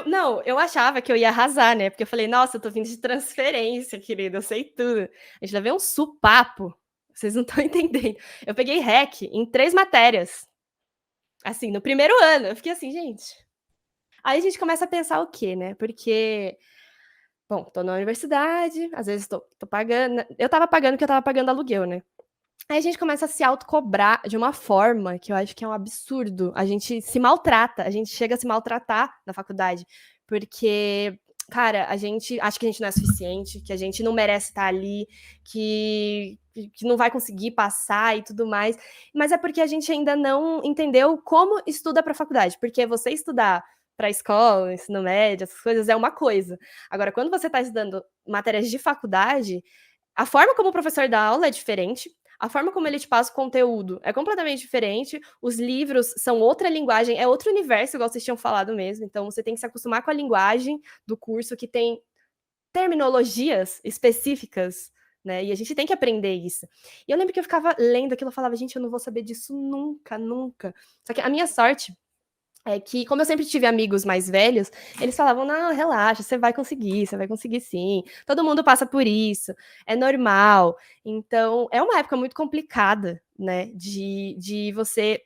Não, eu achava que eu ia arrasar, né, porque eu falei, nossa, eu tô vindo de transferência, querido, eu sei tudo. A gente levei um supapo. Vocês não estão entendendo. Eu peguei REC em 3 matérias. Assim, no primeiro ano. Eu fiquei assim, gente. Aí a gente começa a pensar o quê, né? Porque, bom, tô na universidade, às vezes tô pagando. Eu tava pagando porque eu tava pagando aluguel, né? Aí a gente começa a se autocobrar de uma forma que eu acho que é um absurdo. A gente se maltrata, a gente chega a se maltratar na faculdade. Porque, cara, a gente acha que a gente não é suficiente, que a gente não merece estar ali, que não vai conseguir passar e tudo mais. Mas é porque a gente ainda não entendeu como estuda para a faculdade. Porque você estudar para a escola, ensino médio, essas coisas, é uma coisa. Agora, quando você está estudando matérias de faculdade, a forma como o professor dá aula é diferente, a forma como ele te passa o conteúdo é completamente diferente, os livros são outra linguagem, é outro universo, igual vocês tinham falado mesmo, então você tem que se acostumar com a linguagem do curso, que tem terminologias específicas, né, e a gente tem que aprender isso. E eu lembro que eu ficava lendo aquilo, eu falava, gente, eu não vou saber disso nunca, nunca. Só que a minha sorte é que, como eu sempre tive amigos mais velhos, eles falavam, não, relaxa, você vai conseguir sim, todo mundo passa por isso, é normal. Então, é uma época muito complicada, né, de você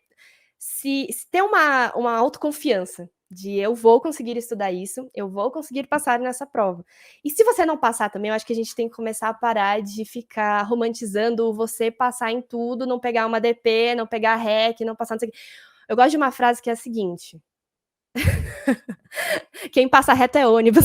se ter uma autoconfiança, de eu vou conseguir estudar isso, eu vou conseguir passar nessa prova. E se você não passar também, eu acho que a gente tem que começar a parar de ficar romantizando você passar em tudo, não pegar uma DP, não pegar REC, não passar... Não sei o quê. Eu gosto de uma frase que é a seguinte: quem passa reto é ônibus.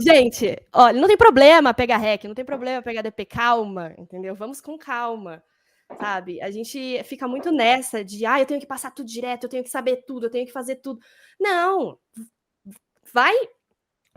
Gente, olha, não tem problema pegar REC, não tem problema pegar DP, calma, entendeu? Vamos com calma, sabe? A gente fica muito nessa de, eu tenho que passar tudo direto, eu tenho que saber tudo, eu tenho que fazer tudo. Não! Vai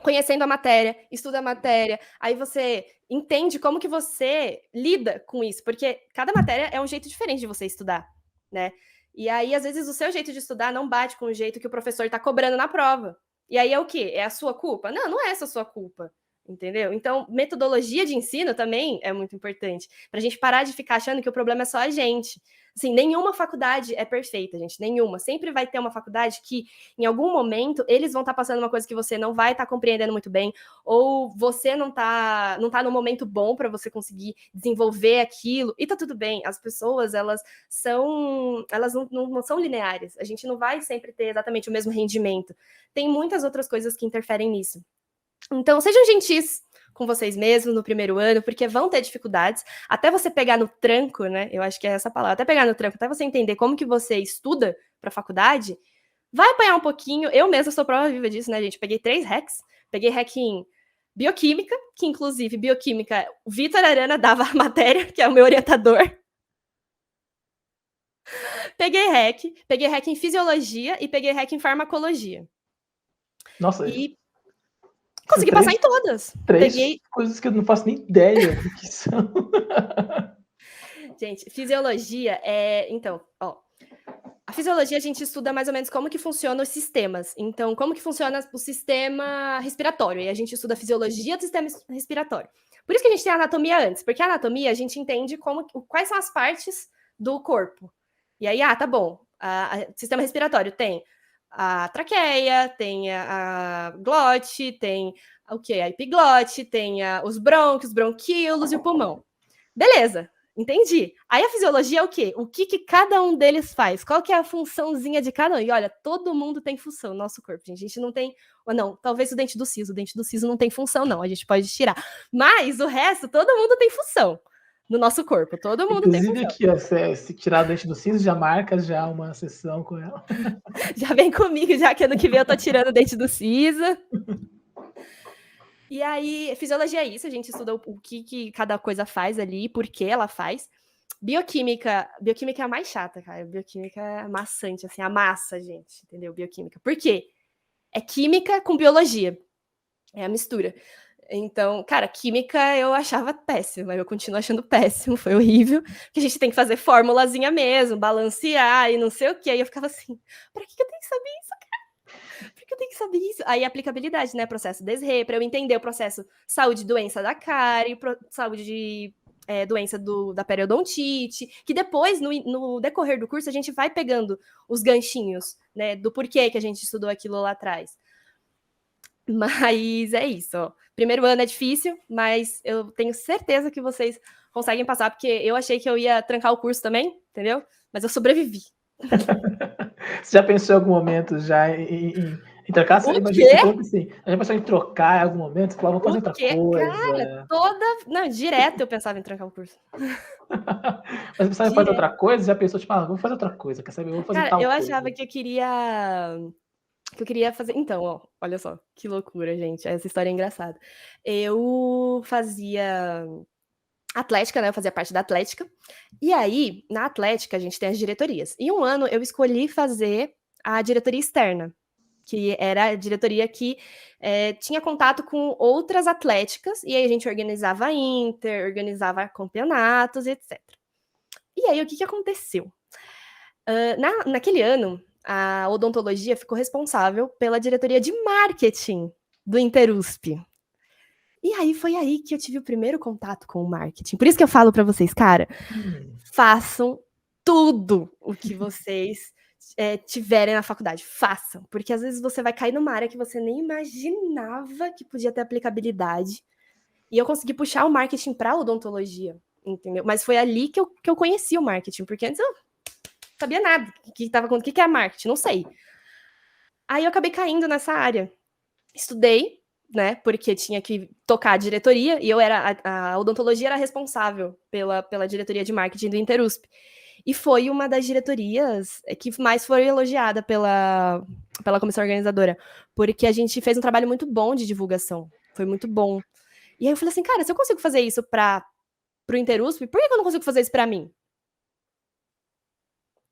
conhecendo a matéria, estuda a matéria, aí você entende como que você lida com isso, porque cada matéria é um jeito diferente de você estudar, né? E aí, às vezes, o seu jeito de estudar não bate com o jeito que o professor está cobrando na prova. E aí é o quê? É a sua culpa? Não, não é essa a sua culpa, entendeu? Então, metodologia de ensino também é muito importante, para a gente parar de ficar achando que o problema é só a gente. Assim, nenhuma faculdade é perfeita, gente, nenhuma. Sempre vai ter uma faculdade que, em algum momento, eles vão estar passando uma coisa que você não vai estar compreendendo muito bem, ou você não tá no momento bom para você conseguir desenvolver aquilo, e tá tudo bem. As pessoas, elas não são lineares. A gente não vai sempre ter exatamente o mesmo rendimento. Tem muitas outras coisas que interferem nisso. Então, sejam gentis com vocês mesmos no primeiro ano, porque vão ter dificuldades, até você pegar no tranco, né? Eu acho que é essa palavra, até pegar no tranco, até você entender como que você estuda para a faculdade, vai apanhar um pouquinho. Eu mesma sou prova viva disso, né, gente? Peguei 3 RECs, peguei REC em bioquímica, que inclusive bioquímica, o Vitor Arana dava a matéria, que é o meu orientador. Peguei REC em fisiologia e peguei REC em farmacologia. Nossa, e consegui passar em todas. Três coisas que eu não faço nem ideia do que são. Gente, fisiologia então, a fisiologia a gente estuda mais ou menos como que funcionam os sistemas. Então, como que funciona o sistema respiratório. E a gente estuda a fisiologia do sistema respiratório. Por isso que a gente tem a anatomia antes, porque a anatomia a gente entende quais são as partes do corpo. E aí, tá bom, o sistema respiratório tem a traqueia, tem a glote, tem o quê? A epiglote, tem os brônquios, bronquíolos e o pulmão. Beleza, entendi. Aí a fisiologia é o quê? O que cada um deles faz? Qual que é a funçãozinha de cada um? E olha, todo mundo tem função no nosso corpo, gente. A gente não tem... Não, talvez o dente do siso não tem função, não. A gente pode tirar. Mas o resto, todo mundo tem função no nosso corpo. Todo mundo inclusive, tem função. Inclusive aqui, se tirar o dente do siso, já marca já uma sessão com ela. Já vem comigo, já que ano que vem eu tô tirando o dente do siso. E aí, fisiologia é isso, a gente estuda o que cada coisa faz ali, por que ela faz. Bioquímica é a mais chata, cara. Bioquímica é maçante, assim, amassa, gente, entendeu? Bioquímica. Por quê? É química com biologia. É a mistura. Então, cara, química eu achava péssima, eu continuo achando péssimo, foi horrível, porque a gente tem que fazer formulazinha mesmo, balancear e não sei o quê. Aí eu ficava assim, pra que eu tenho que saber isso, cara? Por que eu tenho que saber isso? Aí aplicabilidade, né? Processo DESRE, para eu entender o processo saúde e doença da cárie, saúde de doença da periodontite, que depois, no decorrer do curso, a gente vai pegando os ganchinhos, né? Do porquê que a gente estudou aquilo lá atrás. Mas é isso, ó. Primeiro ano é difícil, mas eu tenho certeza que vocês conseguem passar, porque eu achei que eu ia trancar o curso também, entendeu? Mas eu sobrevivi. Você já pensou em algum momento em trancar? O Imagina, quê? Assim, já pensou em trocar em algum momento? Falar, vou fazer outra coisa. Cara, não, direto eu pensava em trancar o curso. Mas pensava em fazer outra coisa? Já pensou, tipo, vou fazer outra coisa, quer saber? Vou fazer tal coisa. Eu achava que eu queria fazer... Então, ó, olha só, que loucura, gente. Essa história é engraçada. Eu fazia atlética, né? Eu fazia parte da atlética. E aí, na atlética, a gente tem as diretorias. E um ano eu escolhi fazer a diretoria externa, que era a diretoria que tinha contato com outras atléticas, e aí a gente organizava organizava campeonatos, etc. E aí, o que aconteceu? Naquele ano, a odontologia ficou responsável pela diretoria de marketing do Interusp. E aí foi aí que eu tive o primeiro contato com o marketing. Por isso que eu falo para vocês, cara, façam tudo o que vocês tiverem na faculdade. Façam, porque às vezes você vai cair numa área que você nem imaginava que podia ter aplicabilidade. E eu consegui puxar o marketing para a odontologia, entendeu? Mas foi ali que eu conheci o marketing, porque antes eu sabia nada o que é marketing, não sei. Aí eu acabei caindo nessa área. Estudei, né, porque tinha que tocar a diretoria, e a odontologia era responsável pela diretoria de marketing do Interusp. E foi uma das diretorias que mais foi elogiada pela comissão organizadora, porque a gente fez um trabalho muito bom de divulgação, foi muito bom. E aí eu falei assim, cara, se eu consigo fazer isso pro Interusp, por que eu não consigo fazer isso para mim?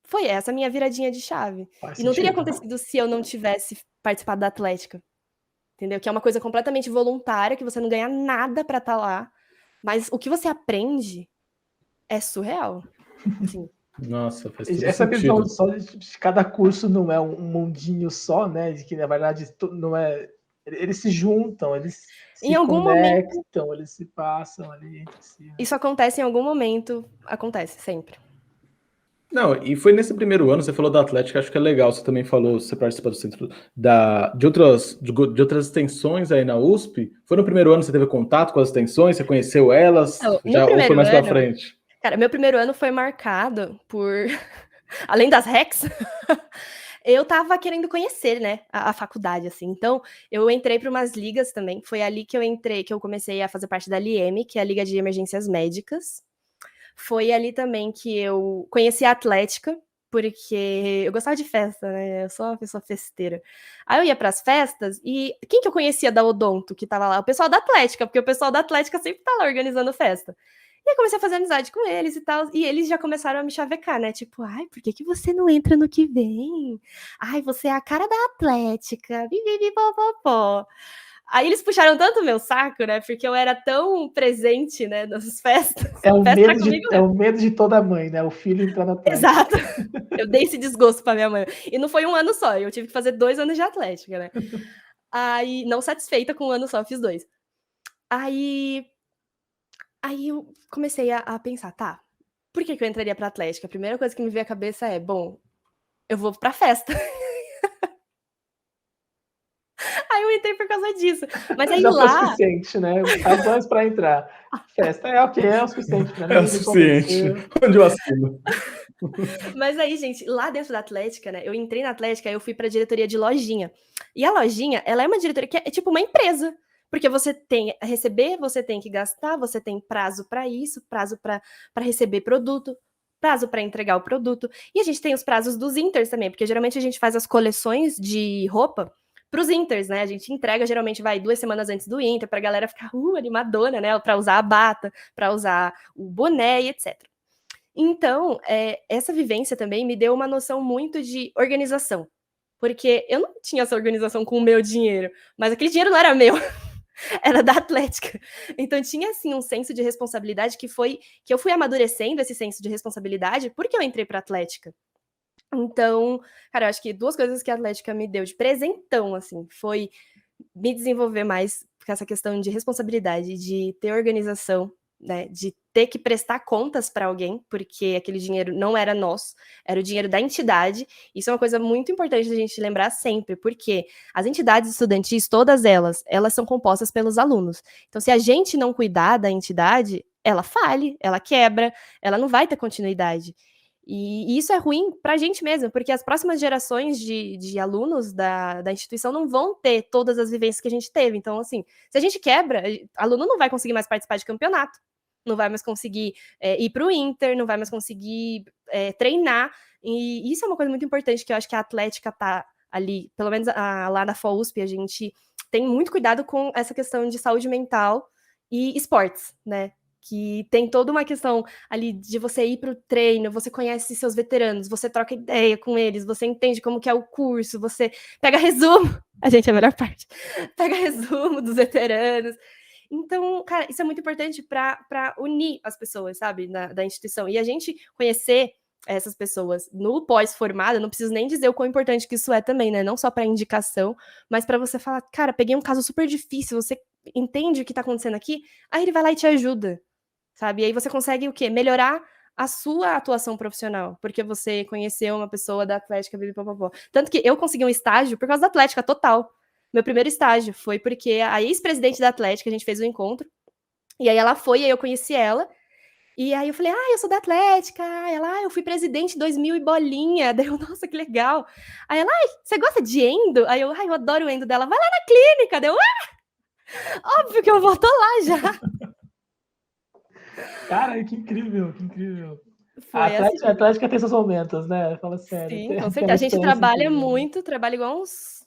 Foi essa a minha viradinha de chave. E não teria acontecido se eu não tivesse participado da atlética. Entendeu? Que é uma coisa completamente voluntária, que você não ganha nada para estar lá. Mas o que você aprende é surreal. Assim. Nossa, faz todo essa sentido. Visão só de cada curso não é um mundinho só, né? De que, na verdade, não é Eles se juntam, eles Em se algum momento, conectam, eles se passam ali entre si. Né? isso acontece em algum momento, acontece sempre. Não, e foi nesse primeiro ano, você falou da Atlética, acho que é legal, você também falou, você participa do centro de outras extensões aí na USP. Foi no primeiro ano que você teve contato com as extensões, você conheceu elas, No ou foi primeiro mais pra ano, frente? cara, meu primeiro ano foi marcado por, além das Rex, eu tava querendo conhecer, né, a faculdade, assim. Então, eu entrei para umas ligas também. Foi ali que eu entrei, que eu comecei a fazer parte da LIEM, que é a Liga de Emergências Médicas. Foi ali também que eu conheci a Atlética, porque eu gostava de festa, né? Eu sou uma pessoa festeira. Aí eu ia para as festas e quem que eu conhecia da Odonto que tava lá? O pessoal da Atlética, porque o pessoal da Atlética sempre tá lá organizando festa. E eu comecei a fazer amizade com eles e tal, e eles já começaram a me chavecar, né? Tipo, ai, por que você não entra no que vem? Ai, você é a cara da Atlética, pipipipopopó. Aí eles puxaram tanto o meu saco, né? Porque eu era tão presente, né, nas festas. É o, Festa era medo comigo, de, é o medo de toda mãe, né? O filho entrar na Atlética. exato. Eu dei esse desgosto pra minha mãe. E não foi um ano só, eu tive que fazer 2 anos de Atlética, né? Aí, não satisfeita com um ano só, fiz 2. Aí eu comecei a pensar, tá, por que eu entraria pra Atlética? A primeira coisa que me veio à cabeça é, bom, eu vou pra festa. Aí eu entrei por causa disso. Mas aí Já foi o lá, suficiente, né? Razões para entrar. Festa é ok, é o suficiente para É o mim, me suficiente. convenceu. Onde eu assino? mas aí, gente, lá dentro da Atlética, né? Eu entrei na Atlética, aí eu fui pra diretoria de lojinha. E a lojinha, ela é uma diretoria que é tipo uma empresa. Porque você tem a receber, você tem que gastar, você tem prazo para isso, prazo para receber produto, prazo para entregar o produto. E a gente tem os prazos dos Inters também, porque geralmente a gente faz as coleções de roupa para os Inters, né? A gente entrega, geralmente vai 2 semanas antes do Inter, para a galera ficar animadona, né? Para usar a bata, para usar o boné e etc. Então, essa vivência também me deu uma noção muito de organização. Porque eu não tinha essa organização com o meu dinheiro, mas aquele dinheiro não era meu, era da Atlética. Então tinha assim um senso de responsabilidade que eu fui amadurecendo esse senso de responsabilidade porque eu entrei para a Atlética. Então, cara, eu acho que 2 coisas que a Atlética me deu de presentão, assim, foi me desenvolver mais com essa questão de responsabilidade, de ter organização, né, de ter que prestar contas para alguém, porque aquele dinheiro não era nosso, era o dinheiro da entidade. Isso é uma coisa muito importante da gente lembrar sempre, porque as entidades estudantis, todas elas são compostas pelos alunos. Então, se a gente não cuidar da entidade, ela fale, ela quebra, ela não vai ter continuidade. E isso é ruim para a gente mesmo, porque as próximas gerações de alunos da instituição não vão ter todas as vivências que a gente teve. Então, assim, se a gente quebra, aluno não vai conseguir mais participar de campeonato, não vai mais conseguir ir para o Inter, não vai mais conseguir treinar. E isso é uma coisa muito importante que eu acho que a Atlética tá ali, pelo menos lá na FOUSP, a gente tem muito cuidado com essa questão de saúde mental e esportes, né? Que tem toda uma questão ali de você ir para o treino, você conhece seus veteranos, você troca ideia com eles, você entende como que é o curso, você pega resumo, a gente é a melhor parte, pega resumo dos veteranos. Então, cara, isso é muito importante para unir as pessoas, sabe, da instituição. E a gente conhecer essas pessoas no pós-formado, eu não preciso nem dizer o quão importante que isso é também, né? Não só para indicação, mas para você falar, cara, peguei um caso super difícil, você entende o que tá acontecendo aqui? Aí ele vai lá e te ajuda, sabe? E aí você consegue o quê? Melhorar a sua atuação profissional, porque você conheceu uma pessoa da Atlética, tanto que eu consegui um estágio por causa da Atlética, total. Meu primeiro estágio foi porque a ex-presidente da Atlética, a gente fez um encontro, e aí ela foi, e aí eu conheci ela, e aí eu falei, eu sou da Atlética, ela, eu fui presidente em 2000 e bolinha, daí eu, nossa, que legal. Aí ela, você gosta de endo? Aí eu adoro o endo dela, vai lá na clínica, daí eu, óbvio que eu vou, tô lá já. Cara, que incrível, que incrível. Foi A assim. Atlética tem seus momentos, né? Fala sério. Sim, Tem com certeza. uma A gente experiência trabalha incrível. muito, trabalha igual uns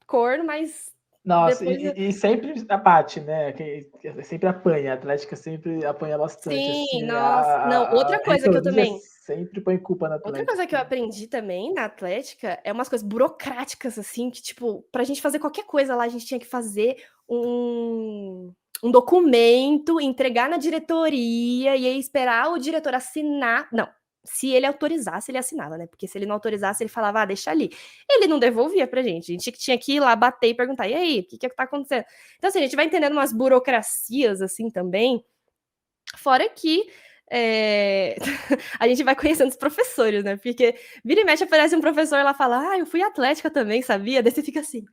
corno, mas Nossa, depois. e sempre abate, né? Que sempre apanha. A Atlética sempre apanha bastante. Assim, Sim, nossa. Não, a outra coisa que eu reitoria também. sempre põe culpa na Outra Atlética. coisa que eu aprendi também na Atlética é umas coisas burocráticas, assim, que, tipo, pra gente fazer qualquer coisa lá, a gente tinha que fazer um documento, entregar na diretoria e aí esperar o diretor assinar. Não. se ele autorizasse, ele assinava, né? Porque se ele não autorizasse, ele falava, deixa ali. Ele não devolvia pra gente. A gente tinha que ir lá bater e perguntar, e aí, o que tá acontecendo? Então, assim, a gente vai entendendo umas burocracias, assim, também. Fora que a gente vai conhecendo os professores, né? Porque vira e mexe aparece um professor lá e fala, eu fui atlética também, sabia? Daí você fica assim,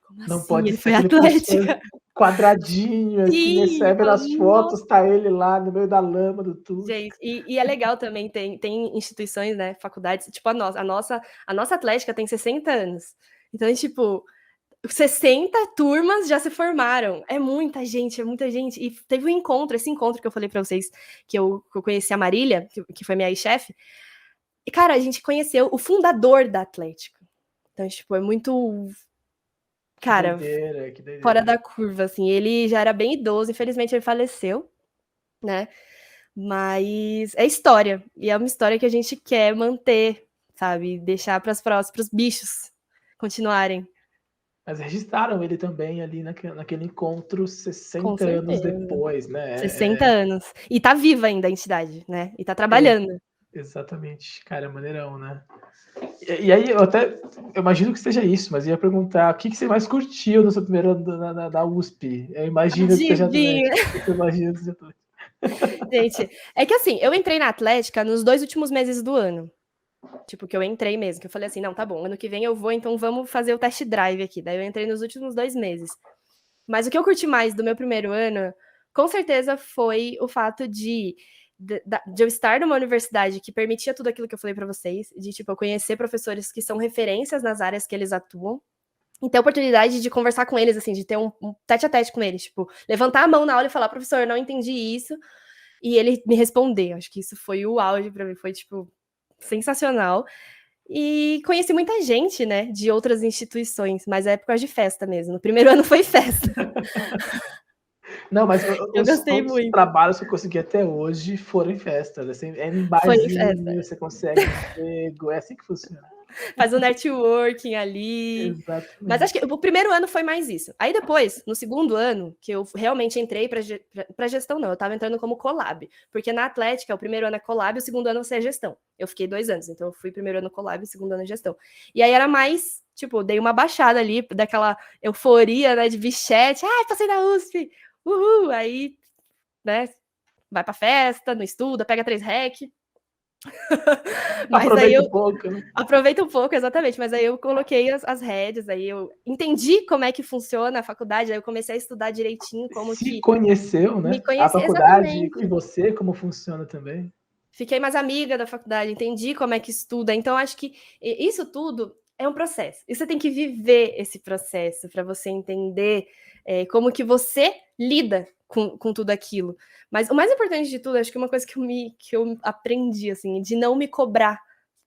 como Não assim? pode Ele ser foi aquele atlética? professor quadradinho, assim, Sim, recebe fala, nas fotos, tá ele lá no meio da lama do tudo. gente, e é legal também, tem instituições, né, faculdades, tipo a nossa atlética tem 60 anos. Então, tipo, 60 turmas já se formaram. É muita gente, é muita gente. E teve um encontro, esse encontro que eu falei pra vocês, que eu conheci a Marília, que foi minha ex-chefe. E, cara, a gente conheceu o fundador da Atlética. Então, tipo, é muito, cara, Que doideira. fora da curva, assim. Ele já era bem idoso, infelizmente ele faleceu, né? Mas é história. E é uma história que a gente quer manter, sabe? Deixar para os bichos continuarem. Mas registraram ele também ali naquele encontro Com 60 anos certeza. depois, né? 60 anos. E tá viva ainda a entidade, né? E tá trabalhando. Exatamente. Cara, é maneirão, né? E aí, eu imagino que seja isso, mas eu ia perguntar, o que você mais curtiu no seu primeiro ano da USP? Eu imagino que seja Adivinha? atlético. Eu imagino que seja atlético. Gente, é que assim, eu entrei na Atlética nos 2 últimos meses do ano. Tipo, que eu entrei mesmo, que eu falei assim, não, tá bom, ano que vem eu vou, então vamos fazer o test drive aqui. Daí eu entrei nos últimos 2 meses. Mas o que eu curti mais do meu primeiro ano, com certeza, foi o fato de eu estar numa universidade que permitia tudo aquilo que eu falei pra vocês, de, tipo, eu conhecer professores que são referências nas áreas que eles atuam, e ter a oportunidade de conversar com eles, assim, de ter um tete-a-tete com eles, tipo, levantar a mão na aula e falar, professor, eu não entendi isso, e ele me responder. Acho que isso foi o auge pra mim, foi, tipo, sensacional. E conheci muita gente, né, de outras instituições, mas é época de festa mesmo. No primeiro ano foi festa. Não, mas Eu gostei todos os muito. trabalhos que eu consegui até hoje foram em festas. Assim, é em Foi em festa. barzinho, você consegue emprego, é assim que funciona. Faz o networking ali. Mas acho Exatamente. que o primeiro ano foi mais isso. Aí depois, no segundo ano, que eu realmente entrei para gestão, não, eu estava entrando como collab. Porque na Atlética, o primeiro ano é collab, o segundo ano você é gestão. Eu fiquei 2 anos, então eu fui primeiro ano collab e segundo ano gestão. E aí era mais, tipo, dei uma baixada ali, daquela euforia, né, de bichete. Passei na USP! Uhul! Aí, né, vai pra festa, não estuda, pega 3 REC. Mas aí Aproveita eu um pouco, né? aproveita um pouco, exatamente, mas aí eu coloquei as rédeas, aí eu entendi como é que funciona a faculdade, aí eu comecei a estudar direitinho como Se que conheceu, me né? A conhecer faculdade exatamente. e você, como funciona também. Fiquei mais amiga da faculdade, entendi como é que estuda. Então, acho que isso tudo é um processo. E você tem que viver esse processo para você entender como que você lida com tudo aquilo. Mas o mais importante de tudo, acho que uma coisa que eu aprendi, assim, de não me cobrar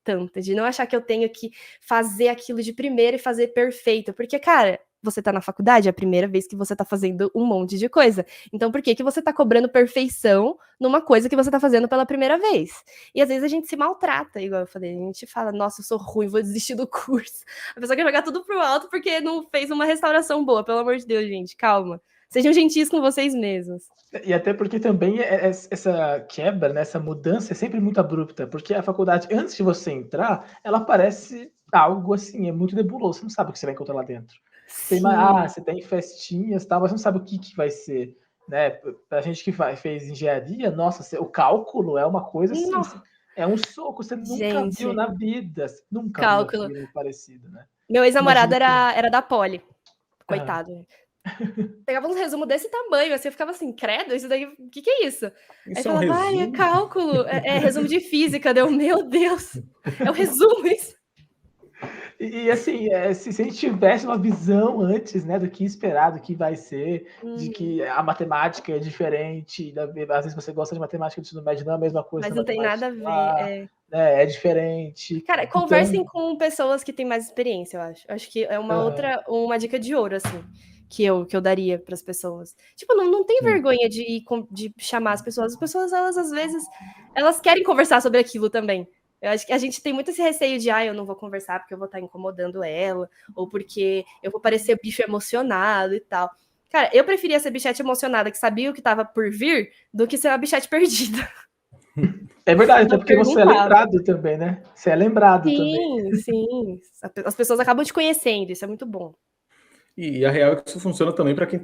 tanto, de não achar que eu tenho que fazer aquilo de primeira e fazer perfeito. Porque, cara, você tá na faculdade, é a primeira vez que você tá fazendo um monte de coisa. Então, por que você tá cobrando perfeição numa coisa que você tá fazendo pela primeira vez? E às vezes a gente se maltrata, igual eu falei, a gente fala, nossa, eu sou ruim, vou desistir do curso. A pessoa quer jogar tudo pro alto porque não fez uma restauração boa, pelo amor de Deus, gente, calma. Sejam gentis com vocês mesmos. E até porque também essa quebra, né, essa mudança é sempre muito abrupta, porque a faculdade, antes de você entrar, ela parece algo assim, é muito nebuloso, você não sabe o que você vai encontrar lá dentro. Sim. Você tem festinhas, tal, mas você não sabe o que vai ser, né? Pra gente que fez engenharia, nossa, o cálculo é uma coisa assim, Não. é um soco, você nunca viu Gente, na vida, nunca viu cálculo. aquilo parecido, né? Meu ex-namorado Imagina que... era da Poli. Ah, Coitado. Pegava uns resumos desse tamanho, assim, eu ficava assim, credo, isso daí, o que é isso? Aí Isso é um falava, é resumo? cálculo, é resumo de física, deu, meu Deus, é o resumo isso. E assim, se a gente tivesse uma visão antes, né, do que esperar, do que vai ser, de que a matemática é diferente, às vezes você gosta de matemática do ensino médio, não é a mesma coisa Mas da não tem matemática nada a ver, lá, né, é diferente. Cara, Então, conversem com pessoas que têm mais experiência, eu acho. Acho que é uma dica de ouro, assim, que eu daria para as pessoas. Tipo, não tem vergonha de chamar as pessoas, elas, às vezes, elas querem conversar sobre aquilo também. Eu acho que a gente tem muito esse receio de, eu não vou conversar porque eu vou estar incomodando ela, ou porque eu vou parecer bicho emocionado e tal. Cara, eu preferia ser bichete emocionada que sabia o que estava por vir do que ser uma bichete perdida. É verdade, até Não porque você é perguntava. lembrado também, né? Você é lembrado também. Sim. As pessoas acabam te conhecendo, isso é muito bom. E a real é que isso funciona também para quem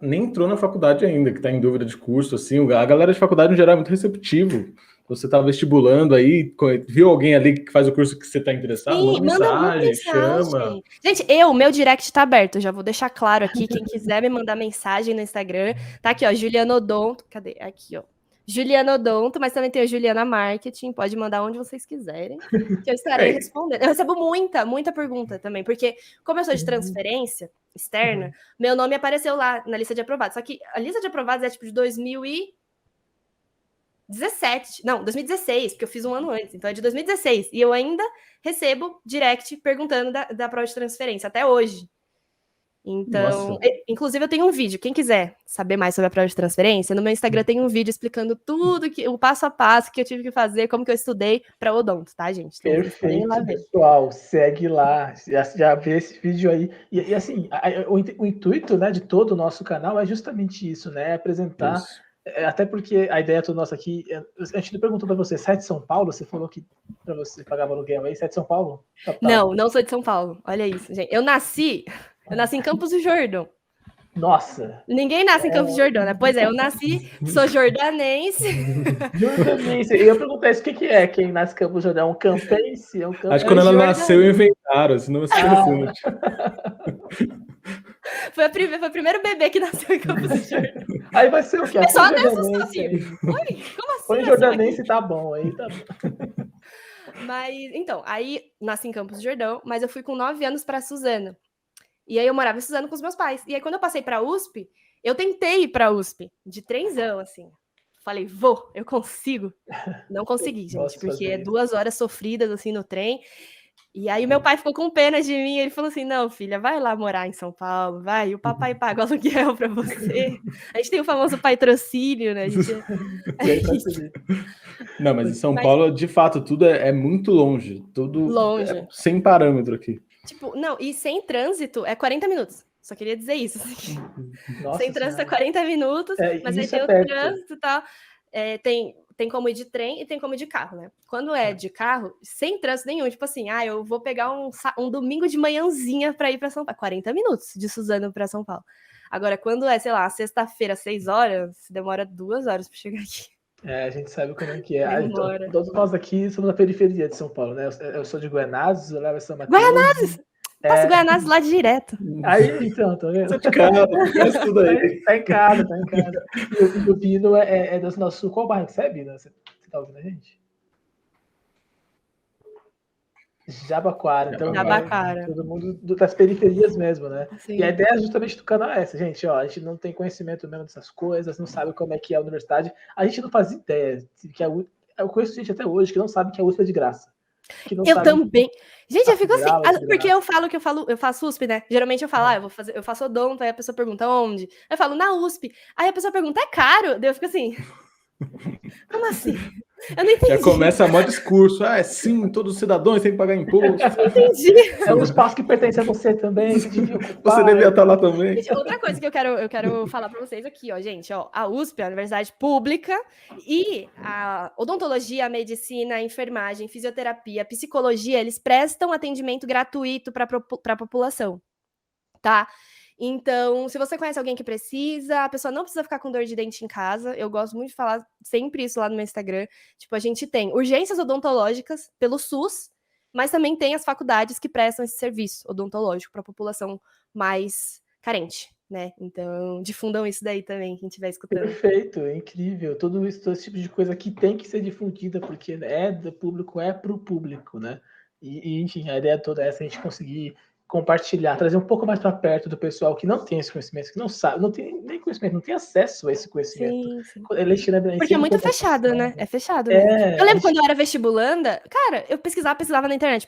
nem entrou na faculdade ainda, que está em dúvida de curso, assim. A galera de faculdade, no geral, é muito receptivo. Você está vestibulando aí, viu alguém ali que faz o curso que você está interessado, Sim, manda manda mensagem, chama. mensagem. Gente, meu direct tá aberto, já vou deixar claro aqui, quem quiser me mandar mensagem no Instagram, tá aqui, ó, Juliana Odonto, cadê? Aqui, ó. Juliana Odonto, mas também tem a Juliana Marketing, pode mandar onde vocês quiserem, que eu estarei respondendo. Eu recebo muita pergunta também, porque como eu sou de transferência externa, meu nome apareceu lá na lista de aprovados, só que a lista de aprovados é tipo de 2016, porque eu fiz um ano antes, então é de 2016, e eu ainda recebo direct perguntando da prova de transferência, até hoje. Então, inclusive eu tenho um vídeo, quem quiser saber mais sobre a prova de transferência, no meu Instagram tem um vídeo explicando tudo, o passo a passo que eu tive que fazer, como que eu estudei para odonto, tá, gente? Então, perfeito, pessoal, segue lá, já vê esse vídeo aí. E assim, o intuito, né, de todo o nosso canal é justamente isso, né, apresentar, Isso. até porque a ideia toda nossa aqui, a gente perguntou para você, você é de São Paulo? Você falou que para você pagava aluguel aí, você é de São Paulo? Não sou de São Paulo, olha isso, gente. Eu nasci em Campos do Jordão. Nossa! Ninguém nasce em Campos do Jordão, né? Pois é, eu nasci, sou jordanense. Jordanense. E eu perguntei isso, o que é quem nasce em Campos do Jordão? Um campense? Acho que quando ela nasceu, inventaram, senão você confunde. Foi o primeiro bebê que nasceu em Campos do Jordão. Aí vai ser o quê? Só até assustou, assim. Oi, como assim? Põe jordanense, tá bom, aí tá bom. Mas, então, aí nasci em Campos do Jordão, mas eu fui com 9 anos para Suzano. E aí eu morava em Suzano com os meus pais. E aí quando eu passei para USP, eu tentei ir para USP, de trenzão, assim. Falei, eu consigo. Não consegui, gente, porque é 2 horas sofridas, assim, no trem. E aí meu pai ficou com pena de mim, ele falou assim, não, filha, vai lá morar em São Paulo, vai, o papai paga o aluguel para você. A gente tem o famoso patrocínio, né? Não, mas em São Paulo, de fato, tudo é muito longe. Tudo longe. Sem parâmetro aqui. Tipo, não, e sem trânsito é 40 minutos. Só queria dizer isso. Assim. Nossa, sem trânsito é 40 minutos, mas aí tem o trânsito e tal. Tem como ir de trem e tem como ir de carro, né? Quando é de carro, sem trânsito nenhum, tipo assim, eu vou pegar um domingo de manhãzinha para ir para São Paulo. 40 minutos de Suzano para São Paulo. Agora, quando é, sei lá, sexta-feira, 6 horas, demora 2 horas para chegar aqui. A gente sabe como é que é. Todos nós aqui somos na periferia de São Paulo, né? Eu sou de Guaianazes, eu levo a São Mateus. Guaianazes! Passo Guaianazes lá direto. Aí, então, tá vendo? Tá de casa, faz tudo aí. Tá em casa. E o Bino é do nosso... Qual bairro que você é, Bino? Você tá ouvindo a gente? Jabaquara. Então, Jabaquara. Todo mundo das periferias mesmo, né? Sim. E a ideia justamente do canal é essa, gente, ó, a gente não tem conhecimento mesmo dessas coisas, não sabe como é que é a universidade, a gente não faz ideia que eu conheço gente até hoje que não sabe que a USP é de graça. Eu também. Gente, eu fico assim, porque eu faço USP, né? Geralmente eu falo, eu faço odonto, aí a pessoa pergunta onde? Eu falo, na USP. Aí a pessoa pergunta, é caro? Daí eu fico assim, como assim? Eu não entendi. Já começa mó discurso. Sim, todos os cidadãos têm que pagar imposto. Eu entendi. É um espaço que pertence a você também. Você devia estar lá também. Gente, outra coisa que eu quero falar para vocês aqui, ó, gente, ó, a USP é a universidade pública e a odontologia, a medicina, a enfermagem, fisioterapia, psicologia, eles prestam atendimento gratuito para a população, tá? Então, se você conhece alguém que precisa, a pessoa não precisa ficar com dor de dente em casa. Eu gosto muito de falar sempre isso lá no meu Instagram. Tipo, a gente tem urgências odontológicas pelo SUS, mas também tem as faculdades que prestam esse serviço odontológico para a população mais carente, né? Então, difundam isso daí também, quem estiver escutando. Perfeito, é incrível. Todo esse tipo de coisa que tem que ser difundida, porque é do público, é para o público, né? E, enfim, a ideia toda é essa, a gente conseguir compartilhar, trazer um pouco mais para perto do pessoal que não tem esse conhecimento, que não sabe, não tem nem conhecimento, não tem acesso a esse conhecimento. Sim. Porque é muito fechado, né? É fechado. Né? Eu lembro quando eu era vestibulanda, cara, eu pesquisava na internet,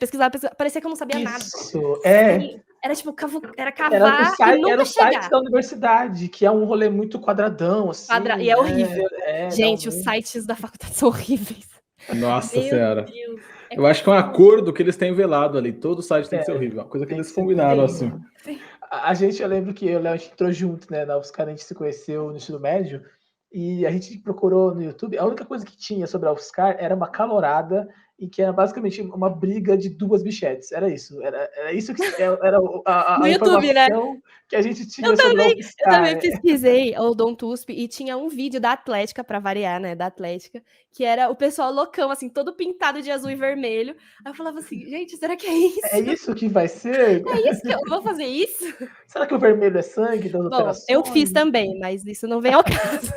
parecia que eu não sabia nada. Isso, Era tipo, era cavar e nunca era o chegar. site da universidade, que é um rolê muito quadradão, assim. E é horrível. Gente, os sites da faculdade são horríveis. Nossa Senhora. Deus. Eu acho que é um acordo que eles têm velado ali. Todo site tem que ser horrível. Uma coisa que eles combinaram, assim. Eu lembro que eu e o Léo, a gente entrou junto, né? Na UFSCar, a gente se conheceu no ensino médio. E a gente procurou no YouTube, a única coisa que tinha sobre a UFSCar era uma calorada e que era basicamente uma briga de duas bichetes. Era isso. Era isso que era No a YouTube, né? informação que a gente tinha Eu sobre a também UFSCar. pesquisei o Odontusp e tinha um vídeo da Atlética, pra variar, né, da Atlética, que era o pessoal loucão, assim, todo pintado de azul e vermelho. Aí eu falava assim, gente, será que é isso? É isso que vai ser? É isso que eu vou fazer isso? Será que o vermelho é sangue das Bom, operações? eu fiz também, mas isso não vem ao caso.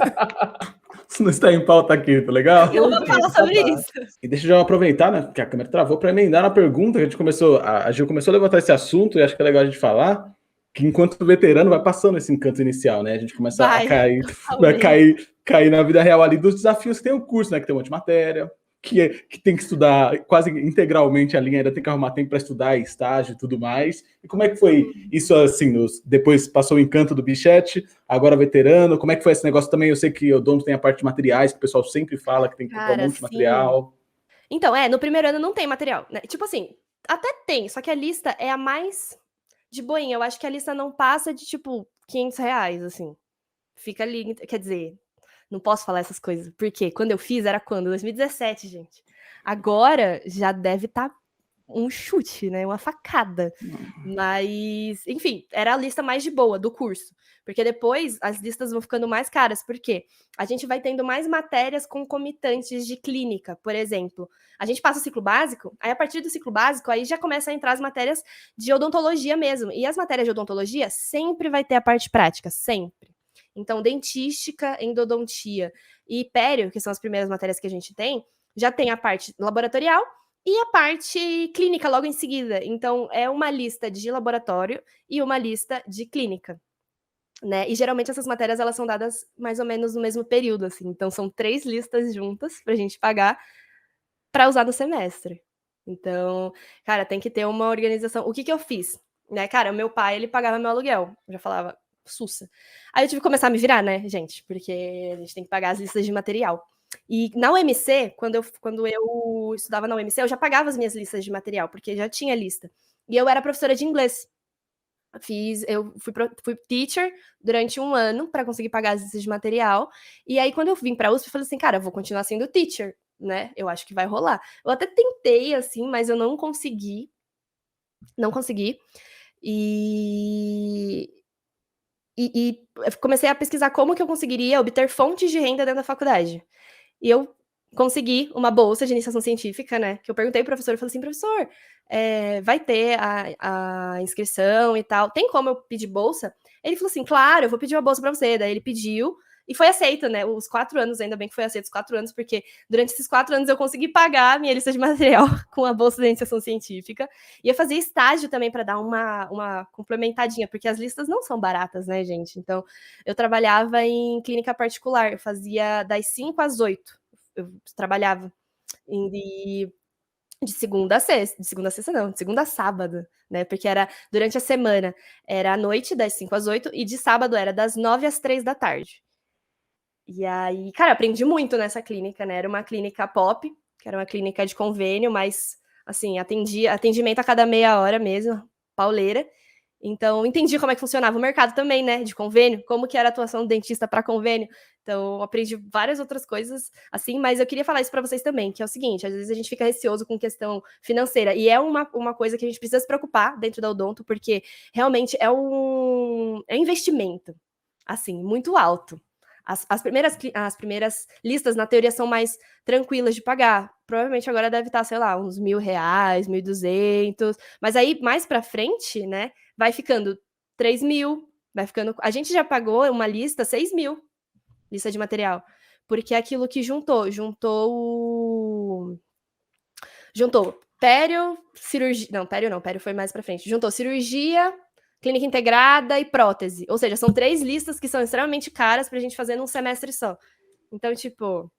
Isso não está em pauta aqui, tá legal? Eu vou falar sobre isso. E deixa eu já aproveitar, né, que a câmera travou, para emendar na pergunta que a gente começou, a Gil começou a levantar esse assunto, e acho que é legal a gente falar, que enquanto veterano vai passando esse encanto inicial, né? A gente começa a cair, vai cair na vida real ali dos desafios que tem o curso, né? Que tem um monte de matéria, que tem que estudar quase integralmente a linha, ainda tem que arrumar tempo para estudar, estágio e tudo mais. E como é que foi isso, assim, depois passou o encanto do bichete, agora veterano, como é que foi esse negócio também? Eu sei que o dono tem a parte de materiais, que o pessoal sempre fala que tem que comprar um monte de material. Então, no primeiro ano não tem material, né? Tipo assim, até tem, só que a lista é a mais de boinha. Eu acho que a lista não passa de, tipo, R$500, assim. Fica ali, quer dizer, não posso falar essas coisas, porque quando eu fiz era quando? 2017, gente. Agora já deve estar um chute, né? Uma facada. Mas, enfim, era a lista mais de boa do curso. Porque depois as listas vão ficando mais caras. Por quê? A gente vai tendo mais matérias concomitantes de clínica, por exemplo. A gente passa o ciclo básico, aí a partir do ciclo básico, aí já começa a entrar as matérias de odontologia mesmo. E as matérias de odontologia sempre vai ter a parte prática, sempre. Então, dentística, endodontia e pério, que são as primeiras matérias que a gente tem, já tem a parte laboratorial e a parte clínica logo em seguida. Então, é uma lista de laboratório e uma lista de clínica, né? E geralmente essas matérias elas são dadas mais ou menos no mesmo período, assim. Então, são 3 listas juntas para a gente pagar para usar no semestre. Então, cara, tem que ter uma organização. O que eu fiz? Né, cara, o meu pai, ele pagava meu aluguel. Eu já falava, sussa. Aí eu tive que começar a me virar, né, gente? Porque a gente tem que pagar as listas de material. E na UMC, quando eu estudava na UMC, eu já pagava as minhas listas de material, porque já tinha lista. E eu era professora de inglês. Eu fui teacher durante 1 ano para conseguir pagar as listas de material. E aí, quando eu vim para a USP, eu falei assim, cara, eu vou continuar sendo teacher, né? Eu acho que vai rolar. Eu até tentei, assim, mas eu não consegui. Não consegui. E comecei a pesquisar como que eu conseguiria obter fontes de renda dentro da faculdade. E eu consegui uma bolsa de iniciação científica, né? Que eu perguntei pro professor, eu falei assim, professor, vai ter a inscrição e tal, tem como eu pedir bolsa? Ele falou assim, claro, eu vou pedir uma bolsa para você. Daí ele pediu e foi aceito, né? Os 4 anos, ainda bem que foi aceito os 4 anos, porque durante esses 4 anos eu consegui pagar a minha lista de material com a bolsa de iniciação científica. E eu fazia estágio também para dar uma complementadinha, porque as listas não são baratas, né, gente? Então, eu trabalhava em clínica particular, eu fazia das 5 às 8. Eu trabalhava de segunda a sexta, de segunda a sábado, né? Porque era durante a semana, era à noite, das 5 às 8, e de sábado era das 9 às 3 da tarde. E aí, cara, aprendi muito nessa clínica, né? Era uma clínica pop, que era uma clínica de convênio, mas, assim, atendimento a cada meia hora mesmo, pauleira. Então, entendi como é que funcionava o mercado também, né? De convênio, como que era a atuação do dentista para convênio. Então, aprendi várias outras coisas, assim, mas eu queria falar isso para vocês também, que é o seguinte, às vezes a gente fica receoso com questão financeira, e é uma coisa que a gente precisa se preocupar dentro da odonto, porque realmente é um investimento, assim, muito alto. As primeiras listas, na teoria, são mais tranquilas de pagar. Provavelmente agora deve estar, sei lá, uns R$1.000, 1.200. Mas aí, mais para frente, né, vai ficando 3.000, vai ficando... A gente já pagou uma lista 6.000, lista de material. Porque é aquilo que juntou pério, cirurgia... Não, pério foi mais para frente. Juntou cirurgia, clínica integrada e prótese. Ou seja, são 3 listas que são extremamente caras pra gente fazer num semestre só. Então, tipo,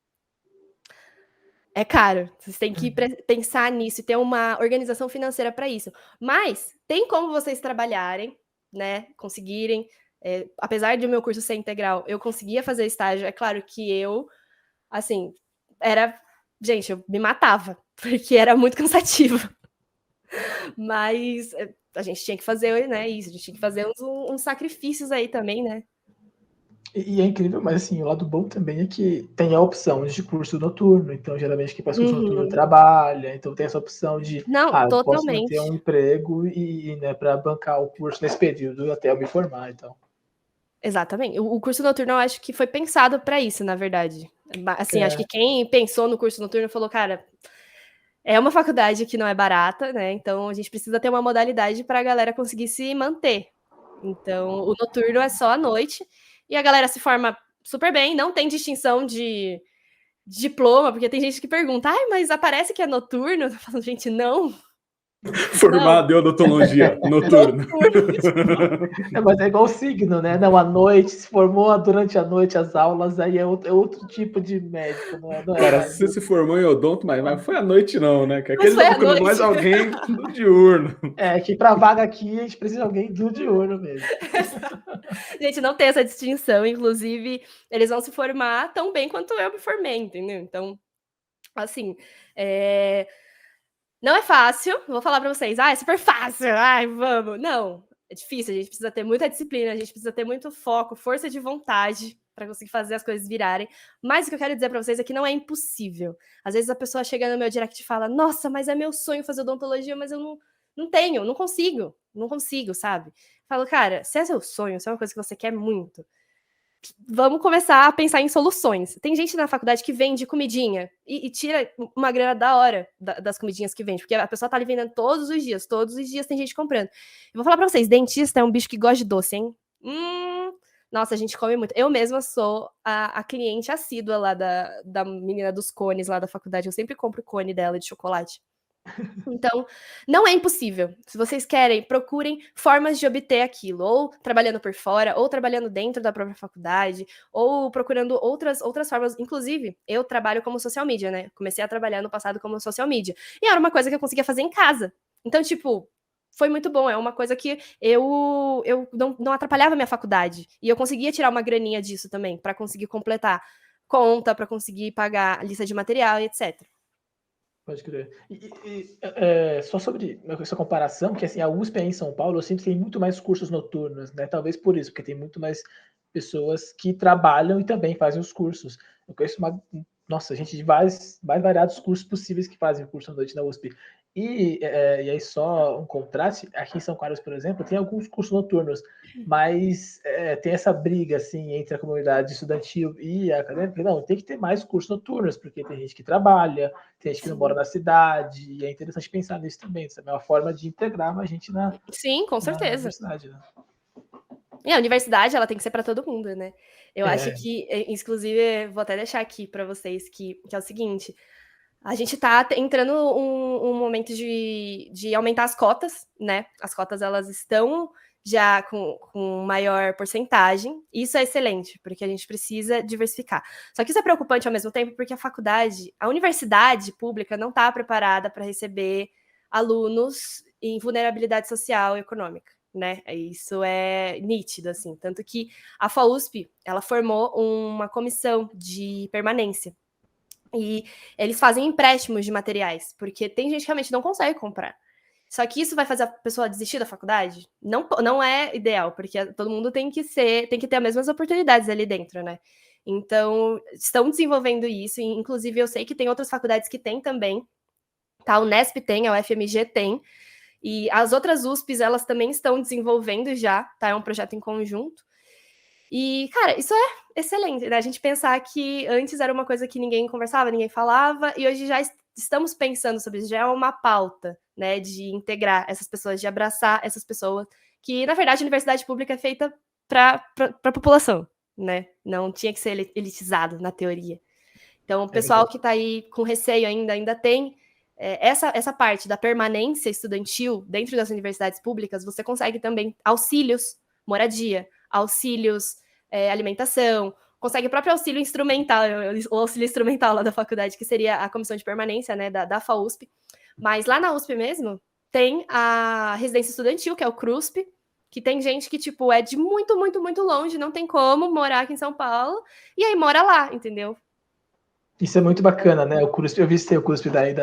é caro. Vocês têm que pensar nisso e ter uma organização financeira para isso. Mas tem como vocês trabalharem, né? Conseguirem. Apesar de o meu curso ser integral, eu conseguia fazer estágio. É claro que eu, assim, gente, eu me matava, porque era muito cansativo. Mas a gente tinha que fazer, né, isso, a gente tinha que fazer uns sacrifícios aí também, né? E é incrível, mas assim, o lado bom também é que tem a opção de curso noturno, então geralmente quem faz curso noturno trabalha, então tem essa opção de, Não, eu posso manter totalmente. um emprego e né, para bancar o curso nesse período até eu me formar, então. Exatamente. O curso noturno eu acho que foi pensado para isso, na verdade. Assim, acho que É, quem pensou no curso noturno falou, cara, é uma faculdade que não é barata, né? Então a gente precisa ter uma modalidade para a galera conseguir se manter. Então, o noturno é só à noite e a galera se forma super bem, não tem distinção de diploma, porque tem gente que pergunta, ai, mas aparece que é noturno? Eu falo, gente, não, não, Formado em odontologia noturna. mas é igual o signo, né? Não, à noite, se formou durante a noite as aulas, aí é outro tipo de médico, não é Cara, mais. você se formou em odonto, mas foi à noite não, né? Que mas aquele tá foi à procurando mais noite. alguém do diurno. É, que para vaga aqui a gente precisa de alguém do diurno mesmo. Gente, não tem essa distinção, inclusive, eles vão se formar tão bem quanto eu me formei, entendeu? Então, assim, não é fácil, vou falar para vocês, é super fácil, ai, vamos. Não, é difícil, a gente precisa ter muita disciplina, a gente precisa ter muito foco, força de vontade para conseguir fazer as coisas virarem. Mas o que eu quero dizer para vocês é que não é impossível. Às vezes a pessoa chega no meu direct e fala, nossa, mas é meu sonho fazer odontologia, mas eu não tenho, não consigo, sabe? Eu falo, cara, se é seu sonho, se é uma coisa que você quer muito, vamos começar a pensar em soluções. Tem gente na faculdade que vende comidinha e tira uma grana da hora das comidinhas que vende, porque a pessoa tá ali vendendo todos os dias tem gente comprando. Eu vou falar pra vocês, dentista é um bicho que gosta de doce, hein? Nossa, a gente come muito. Eu mesma sou a cliente assídua lá da menina dos cones lá da faculdade. Eu sempre compro o cone dela de chocolate. Então, não é impossível. Se vocês querem, procurem formas de obter aquilo, ou trabalhando por fora, ou trabalhando dentro da própria faculdade, ou procurando outras formas. Inclusive, eu trabalho como social media, né? Comecei a trabalhar no passado como social media. E era uma coisa que eu conseguia fazer em casa. Então, tipo, foi muito bom. É uma coisa que eu não atrapalhava a minha faculdade. E eu conseguia tirar uma graninha disso também, para conseguir completar conta, para conseguir pagar a lista de material e etc. Pode crer. Só sobre essa comparação, que assim, a USP aí em São Paulo, eu sinto que tem muito mais cursos noturnos, né? Talvez por isso, porque tem muito mais pessoas que trabalham e também fazem os cursos. Eu conheço nossa, gente de mais variados cursos possíveis que fazem o curso à noite na USP. E aí, só um contraste, aqui em São Carlos, por exemplo, tem alguns cursos noturnos, mas tem essa briga assim entre a comunidade estudantil e a acadêmica. Não, tem que ter mais cursos noturnos, porque tem gente que trabalha, tem gente que não mora na cidade, e é interessante pensar nisso também. Sabe? É uma forma de integrar a gente Sim, com na certeza. universidade. Né? E a universidade, ela tem que ser para todo mundo, né? Eu acho É, que, inclusive, vou até deixar aqui para vocês que é o seguinte: a gente tá entrando um momento de aumentar as cotas, né? As cotas, elas estão já com maior porcentagem. Isso é excelente, porque a gente precisa diversificar. Só que isso é preocupante ao mesmo tempo, porque a universidade pública não está preparada para receber alunos em vulnerabilidade social e econômica. Né? Isso é nítido, assim. Tanto que a FAUSP, ela formou uma comissão de permanência. E eles fazem empréstimos de materiais, porque tem gente que realmente não consegue comprar. Só que isso vai fazer a pessoa desistir da faculdade? Não é ideal, porque todo mundo tem que ter as mesmas oportunidades ali dentro, né? Então, estão desenvolvendo isso, e inclusive eu sei que tem outras faculdades que têm também, tá? A Unesp tem, a UFMG tem, e as outras USPs, elas também estão desenvolvendo já, tá? É um projeto em conjunto. E, cara, isso é excelente, né? A gente pensar que antes era uma coisa que ninguém conversava, ninguém falava, e hoje já estamos pensando sobre isso, já é uma pauta, né? De integrar essas pessoas, de abraçar essas pessoas, que, na verdade, a universidade pública é feita para a população, né? Não tinha que ser elitizado, na teoria. Então, o pessoal que está aí com receio ainda tem essa parte da permanência estudantil dentro das universidades públicas, você consegue também auxílios, moradia, auxílios, alimentação, consegue o próprio auxílio instrumental, o auxílio instrumental lá da faculdade, que seria a comissão de permanência, né, da FAUSP. Mas lá na USP mesmo, tem a residência estudantil, que é o CRUSP, que tem gente que, tipo, é de muito, muito, muito longe, não tem como morar aqui em São Paulo, e aí mora lá, entendeu? Isso é muito bacana, né? O CRUSP, eu visitei o CRUSP daí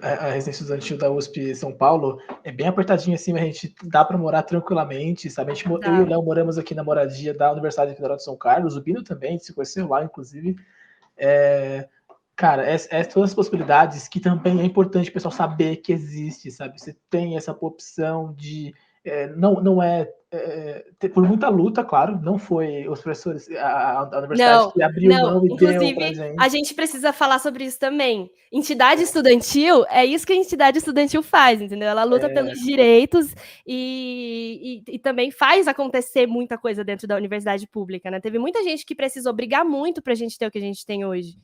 a residência estudantil da USP São Paulo, é bem apertadinho assim, a gente dá para morar tranquilamente, sabe? Eu e o Léo moramos aqui na moradia da Universidade Federal de São Carlos, o Bino também, se conheceu lá, inclusive. Cara, todas as possibilidades que também é importante o pessoal saber que existe, sabe? Você tem essa opção de... não é por muita luta, claro, não foi os professores, a universidade que abriu mão e deu pra gente. A gente precisa falar sobre isso também. Entidade estudantil, é isso que a entidade estudantil faz, entendeu? Ela luta pelos direitos e também faz acontecer muita coisa dentro da universidade pública, né? Teve muita gente que precisou brigar muito pra gente ter o que a gente tem hoje,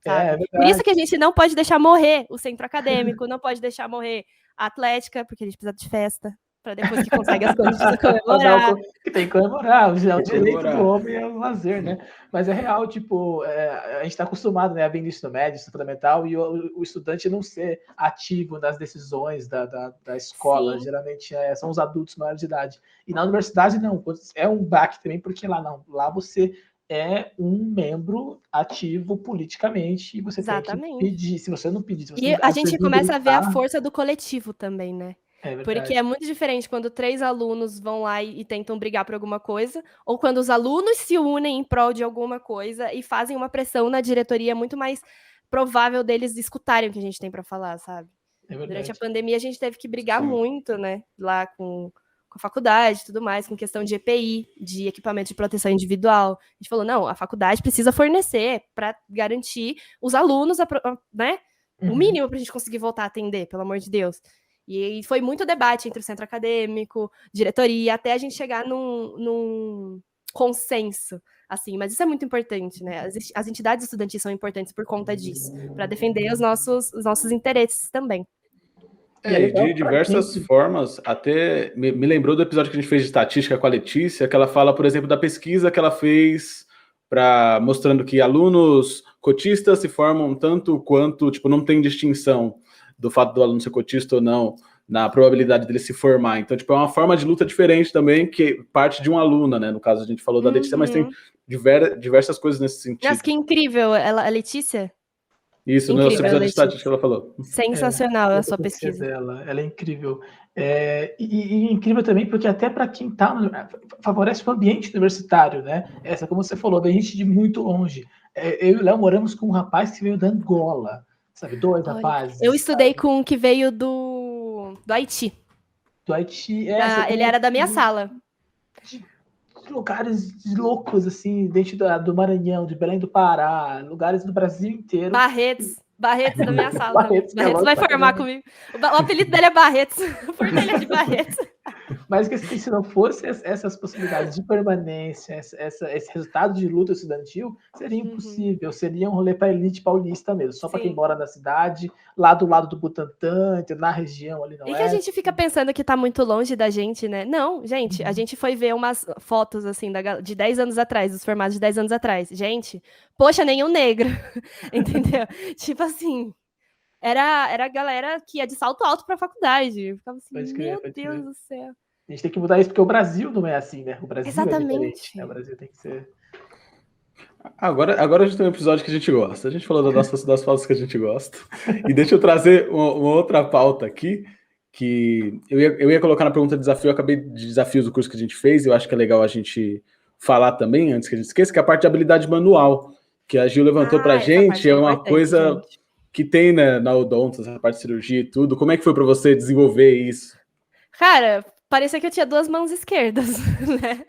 sabe? Por isso que a gente não pode deixar morrer o centro acadêmico, não pode deixar morrer a atlética, porque a gente precisa de festa, para depois que consegue as coisas precisa comemorar. Que tem que comemorar, o direito do homem é o lazer, né? Mas é real, tipo, a gente está acostumado, né, a ver no ensino médio, ensino fundamental, e o estudante não ser ativo nas decisões da escola. Sim. Geralmente são os adultos maiores de idade. E na universidade, não. É um baque também, porque lá você é um membro ativo politicamente e você tem que pedir. Se você não pedir... Se você e a gente começa a ver a força do coletivo também, né? Porque é muito diferente quando 3 alunos vão lá e tentam brigar por alguma coisa, ou quando os alunos se unem em prol de alguma coisa e fazem uma pressão na diretoria, é muito mais provável deles escutarem o que a gente tem para falar, sabe? Durante a pandemia a gente teve que brigar muito, né? Lá com a faculdade e tudo mais, com questão de EPI, de equipamento de proteção individual. A gente falou, não, a faculdade precisa fornecer para garantir os alunos, né? O mínimo para a gente conseguir voltar a atender, pelo amor de Deus. E foi muito debate entre o centro acadêmico, diretoria, até a gente chegar num consenso, assim. Mas isso é muito importante, né? As entidades estudantis são importantes por conta disso, para defender os nossos interesses também. De diversas formas, até me lembrou do episódio que a gente fez de estatística com a Letícia, que ela fala, por exemplo, da pesquisa que ela fez mostrando que alunos cotistas se formam tanto quanto, tipo, não tem distinção do fato do aluno ser cotista ou não, na probabilidade dele se formar. Então, tipo, é uma forma de luta diferente também, que parte de uma aluna, né? No caso, a gente falou da Letícia, mas tem diversas coisas nesse sentido. Nossa, que incrível! A Letícia? Isso, no nosso episódio de estatística ela falou. Sensacional a sua pesquisa. Ela é incrível. E incrível também porque até para quem está favorece o ambiente universitário, né? Como você falou, vem gente de muito longe. Eu e o Léo moramos com um rapaz que veio da Angola, sabe? 2 rapazes. Eu estudei com um que veio do Haiti. Do Haiti, ele era da minha sala. De lugares loucos, assim, dentro do Maranhão, de Belém do Pará, lugares do Brasil inteiro. Barretos da minha sala. Barretos vai formar comigo. O apelido dele é Barretos, porque ele é de Barretos. Mas que se não fosse essas possibilidades de permanência, esse resultado de luta estudantil, seria impossível. Seria um rolê para a elite paulista mesmo, só para quem mora na cidade, lá do lado do Butantã, na região ali, não é? E que a gente fica pensando que tá muito longe da gente, né? Não, gente, a gente foi ver umas fotos, assim, de 10 anos atrás, dos formados de 10 anos atrás. Gente, poxa, nenhum negro, entendeu? Tipo assim, era a galera que ia de salto alto pra faculdade. Eu ficava assim, meu Deus do céu. A gente tem que mudar isso, porque o Brasil não é assim, né? O Brasil Exatamente. É diferente, né? O Brasil tem que ser... Agora a gente tem um episódio que a gente gosta. A gente falou das pautas que a gente gosta. E deixa eu trazer uma outra pauta aqui, que eu ia colocar na pergunta de desafio, eu acabei de desafios do curso que a gente fez, e eu acho que é legal a gente falar também, antes que a gente esqueça, que é a parte de habilidade manual, que a Gil levantou pra gente, é uma coisa que tem, né, na Odontos, a parte de cirurgia e tudo. Como é que foi para você desenvolver isso? Cara, parecia que eu tinha 2 mãos esquerdas, né?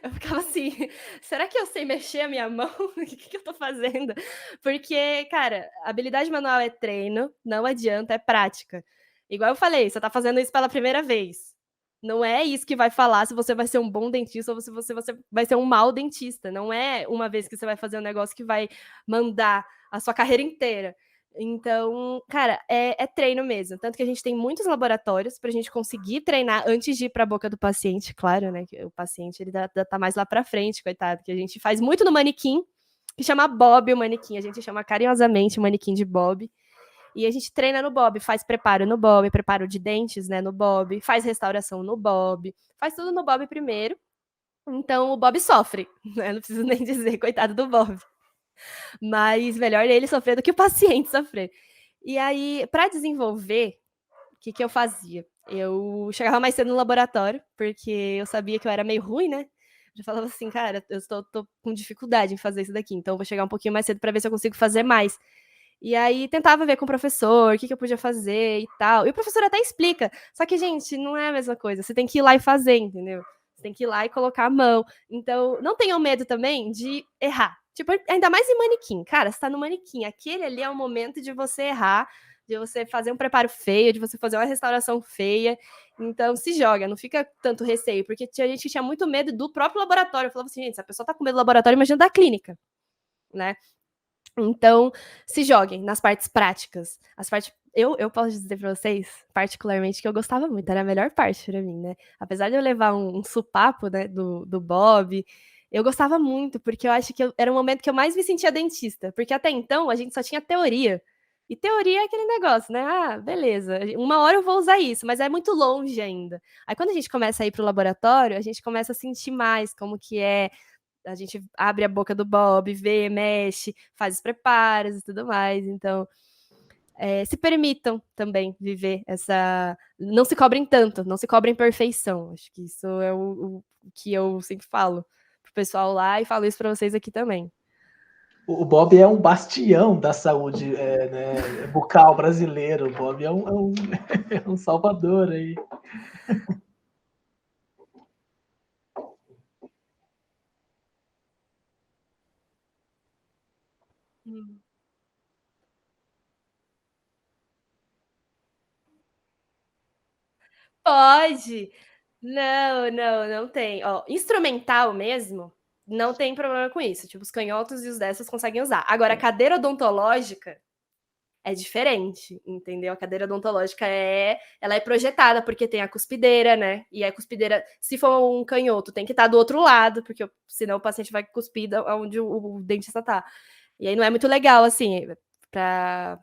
Eu ficava assim, será que eu sei mexer a minha mão? O que eu tô fazendo? Porque, cara, habilidade manual é treino, não adianta, é prática. Igual eu falei, você tá fazendo isso pela primeira vez. Não é isso que vai falar se você vai ser um bom dentista ou se você vai ser um mau dentista. Não é uma vez que você vai fazer um negócio que vai mandar a sua carreira inteira. Então, cara, é treino mesmo. Tanto que a gente tem muitos laboratórios pra gente conseguir treinar antes de ir pra boca do paciente, claro, né? Que o paciente, ele tá mais lá pra frente, coitado. Que a gente faz muito no manequim, que chama Bob o manequim. A gente chama carinhosamente o manequim de Bob. E a gente treina no Bob, faz preparo no Bob, preparo de dentes, né, no Bob, faz restauração no Bob, faz tudo no Bob primeiro. Então, o Bob sofre, né? Não preciso nem dizer, coitado do Bob. Mas melhor ele sofrer do que o paciente sofrer. E aí, para desenvolver, o que eu fazia? Eu chegava mais cedo no laboratório, porque eu sabia que eu era meio ruim, né? Eu falava assim, cara, eu tô com dificuldade em fazer isso daqui, então eu vou chegar um pouquinho mais cedo para ver se eu consigo fazer mais. E aí tentava ver com o professor o que eu podia fazer e tal. E o professor até explica. Só que, gente, não é a mesma coisa. Você tem que ir lá e fazer, entendeu? Você tem que ir lá e colocar a mão. Então, não tenham medo também de errar. Tipo, ainda mais em manequim. Cara, você tá no manequim. Aquele ali é o momento de você errar, de você fazer um preparo feio, de você fazer uma restauração feia. Então, se joga, não fica tanto receio. Porque tinha gente que tinha muito medo do próprio laboratório. Eu falava assim, gente, se a pessoa tá com medo do laboratório, imagina da clínica, né? Então, se joguem nas partes práticas. As partes. Eu posso dizer para vocês, particularmente, que eu gostava muito, era a melhor parte para mim, né? Apesar de eu levar um supapo, né, do Bob, eu gostava muito, porque eu acho que era o momento que eu mais me sentia dentista. Porque até então a gente só tinha teoria. E teoria é aquele negócio, né? Ah, beleza, uma hora eu vou usar isso, mas é muito longe ainda. Aí quando a gente começa a ir para o laboratório, a gente começa a sentir mais como que é. A gente abre a boca do Bob, vê, mexe, faz os preparos e tudo mais. Então, se permitam também viver essa. Não se cobrem tanto, não se cobrem perfeição. Acho que isso é o que eu sempre falo pro pessoal lá e falo isso para vocês aqui também. O Bob é um bastião da saúde né, bucal brasileiro. O Bob é um salvador aí. Pode! Não tem. Ó, instrumental mesmo, não tem problema com isso. Tipo, os canhotos e os destros conseguem usar. Agora, a cadeira odontológica é diferente, entendeu? A cadeira odontológica ela é projetada porque tem a cuspideira, né? E a cuspideira, se for um canhoto, tem que estar do outro lado, porque senão o paciente vai cuspir onde o dentista tá. E aí não é muito legal, assim, pra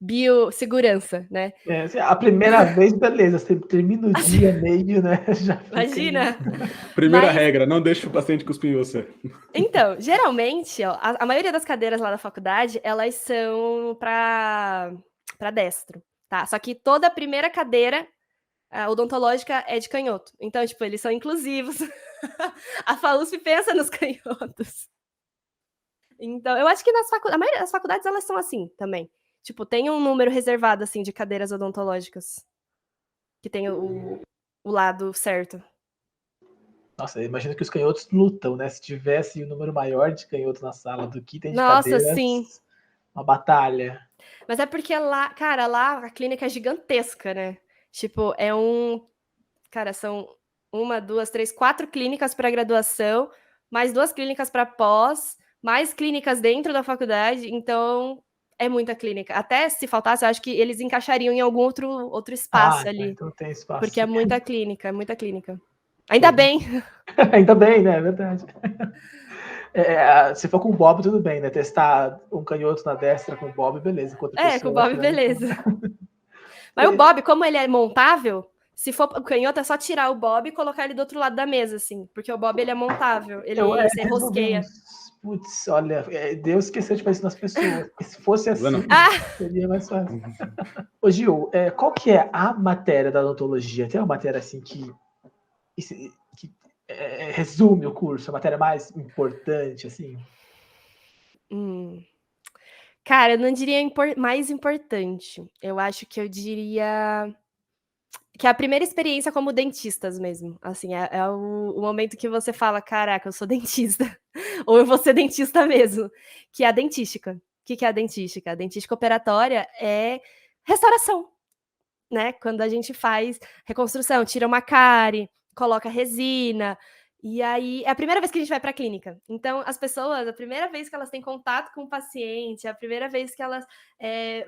biossegurança, né? A primeira vez, beleza, você termina o dia meio, né? Já fica... Imagina! Primeira regra, não deixe o paciente cuspir em você. Então, geralmente, ó, a maioria das cadeiras lá da faculdade, elas são para destro, tá? Só que toda a primeira cadeira odontológica é de canhoto. Então, tipo, eles são inclusivos. A FAUSP pensa nos canhotos. Então, eu acho que a maioria das faculdades, elas são assim também. Tipo, tem um número reservado, assim, de cadeiras odontológicas. Que tem o lado certo. Nossa, imagino que os canhotos lutam, né? Se tivesse um número maior de canhotos na sala do que tem de Nossa, cadeiras, sim. uma batalha. Mas é porque lá, cara, lá a clínica é gigantesca, né? Tipo, Cara, são 1, 2, 3, 4 clínicas para graduação, mais 2 clínicas para pós, mais clínicas dentro da faculdade, então é muita clínica. Até se faltasse, eu acho que eles encaixariam em algum outro espaço ali. Então tem espaço. Porque é muita clínica, é muita clínica. Ainda bem. Ainda bem, né? É verdade. Se for com o Bob, tudo bem, né? Testar um canhoto na destra com o Bob, beleza. Com o Bob, beleza. Mas o Bob, como ele é montável, se for o canhoto, é só tirar o Bob e colocar ele do outro lado da mesa, assim. Porque o Bob, ele é montável. Você rosqueia. Putz, olha, Deus esqueceu de fazer isso nas pessoas. Se fosse assim, seria mais fácil. Ô, Gil, qual que é a matéria da odontologia? Tem uma matéria assim que resume o curso, a matéria mais importante, assim? Cara, eu não diria mais importante. Eu acho que eu diria que é a primeira experiência como dentistas mesmo. Assim, é o momento que você fala, caraca, eu sou dentista. Ou eu vou ser dentista mesmo. Que é a dentística. O que é a dentística? A dentística operatória é restauração, né? Quando a gente faz reconstrução, tira uma cárie, coloca resina, e aí é a primeira vez que a gente vai para a clínica. Então, as pessoas, a primeira vez que elas têm contato com o paciente, a primeira vez que elas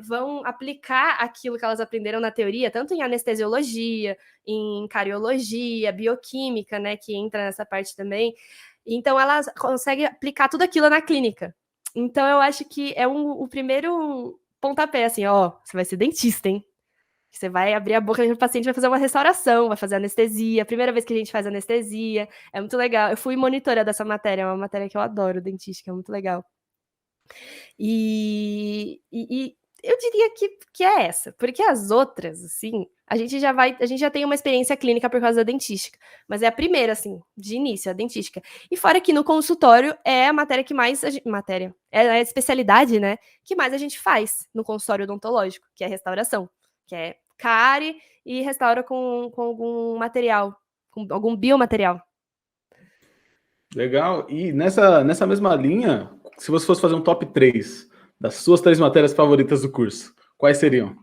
vão aplicar aquilo que elas aprenderam na teoria, tanto em anestesiologia, em cariologia, bioquímica, né, que entra nessa parte também. Então, elas conseguem aplicar tudo aquilo na clínica. Então, eu acho que é o primeiro pontapé, assim, ó, você vai ser dentista, hein? Você vai abrir a boca do paciente, vai fazer uma restauração, vai fazer anestesia. Primeira vez que a gente faz anestesia. É muito legal. Eu fui monitora dessa matéria, é uma matéria que eu adoro, dentística, é muito legal. E eu diria que é essa, porque as outras, assim, a gente já tem uma experiência clínica por causa da dentística, mas é a primeira, assim, de início, a dentística. E fora que no consultório é a matéria que mais é a especialidade, né, que mais a gente faz no consultório odontológico, que é restauração, que é cárie e restaura com algum material, com algum biomaterial. Legal. E nessa mesma linha, se você fosse fazer um top 3 das suas 3 matérias favoritas do curso, quais seriam?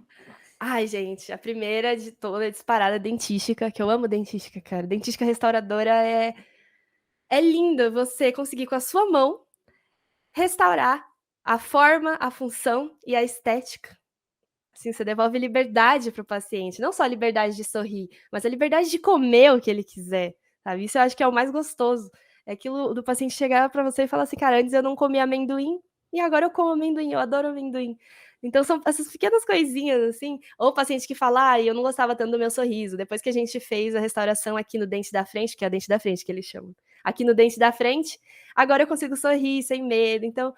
Ai, gente, a primeira de toda é disparada dentística, que eu amo dentística, cara. Dentística restauradora é lindo você conseguir com a sua mão restaurar a forma, a função e a estética. Assim, você devolve liberdade para o paciente, não só a liberdade de sorrir, mas a liberdade de comer o que ele quiser, sabe? Isso eu acho que é o mais gostoso. É aquilo do paciente chegar para você e falar assim, cara, antes eu não comia amendoim e agora eu como amendoim, eu adoro amendoim. Então são essas pequenas coisinhas, assim, ou o paciente que fala, eu não gostava tanto do meu sorriso, depois que a gente fez a restauração aqui no dente da frente, que é a dente da frente que eles chamam, aqui no dente da frente, agora eu consigo sorrir sem medo, então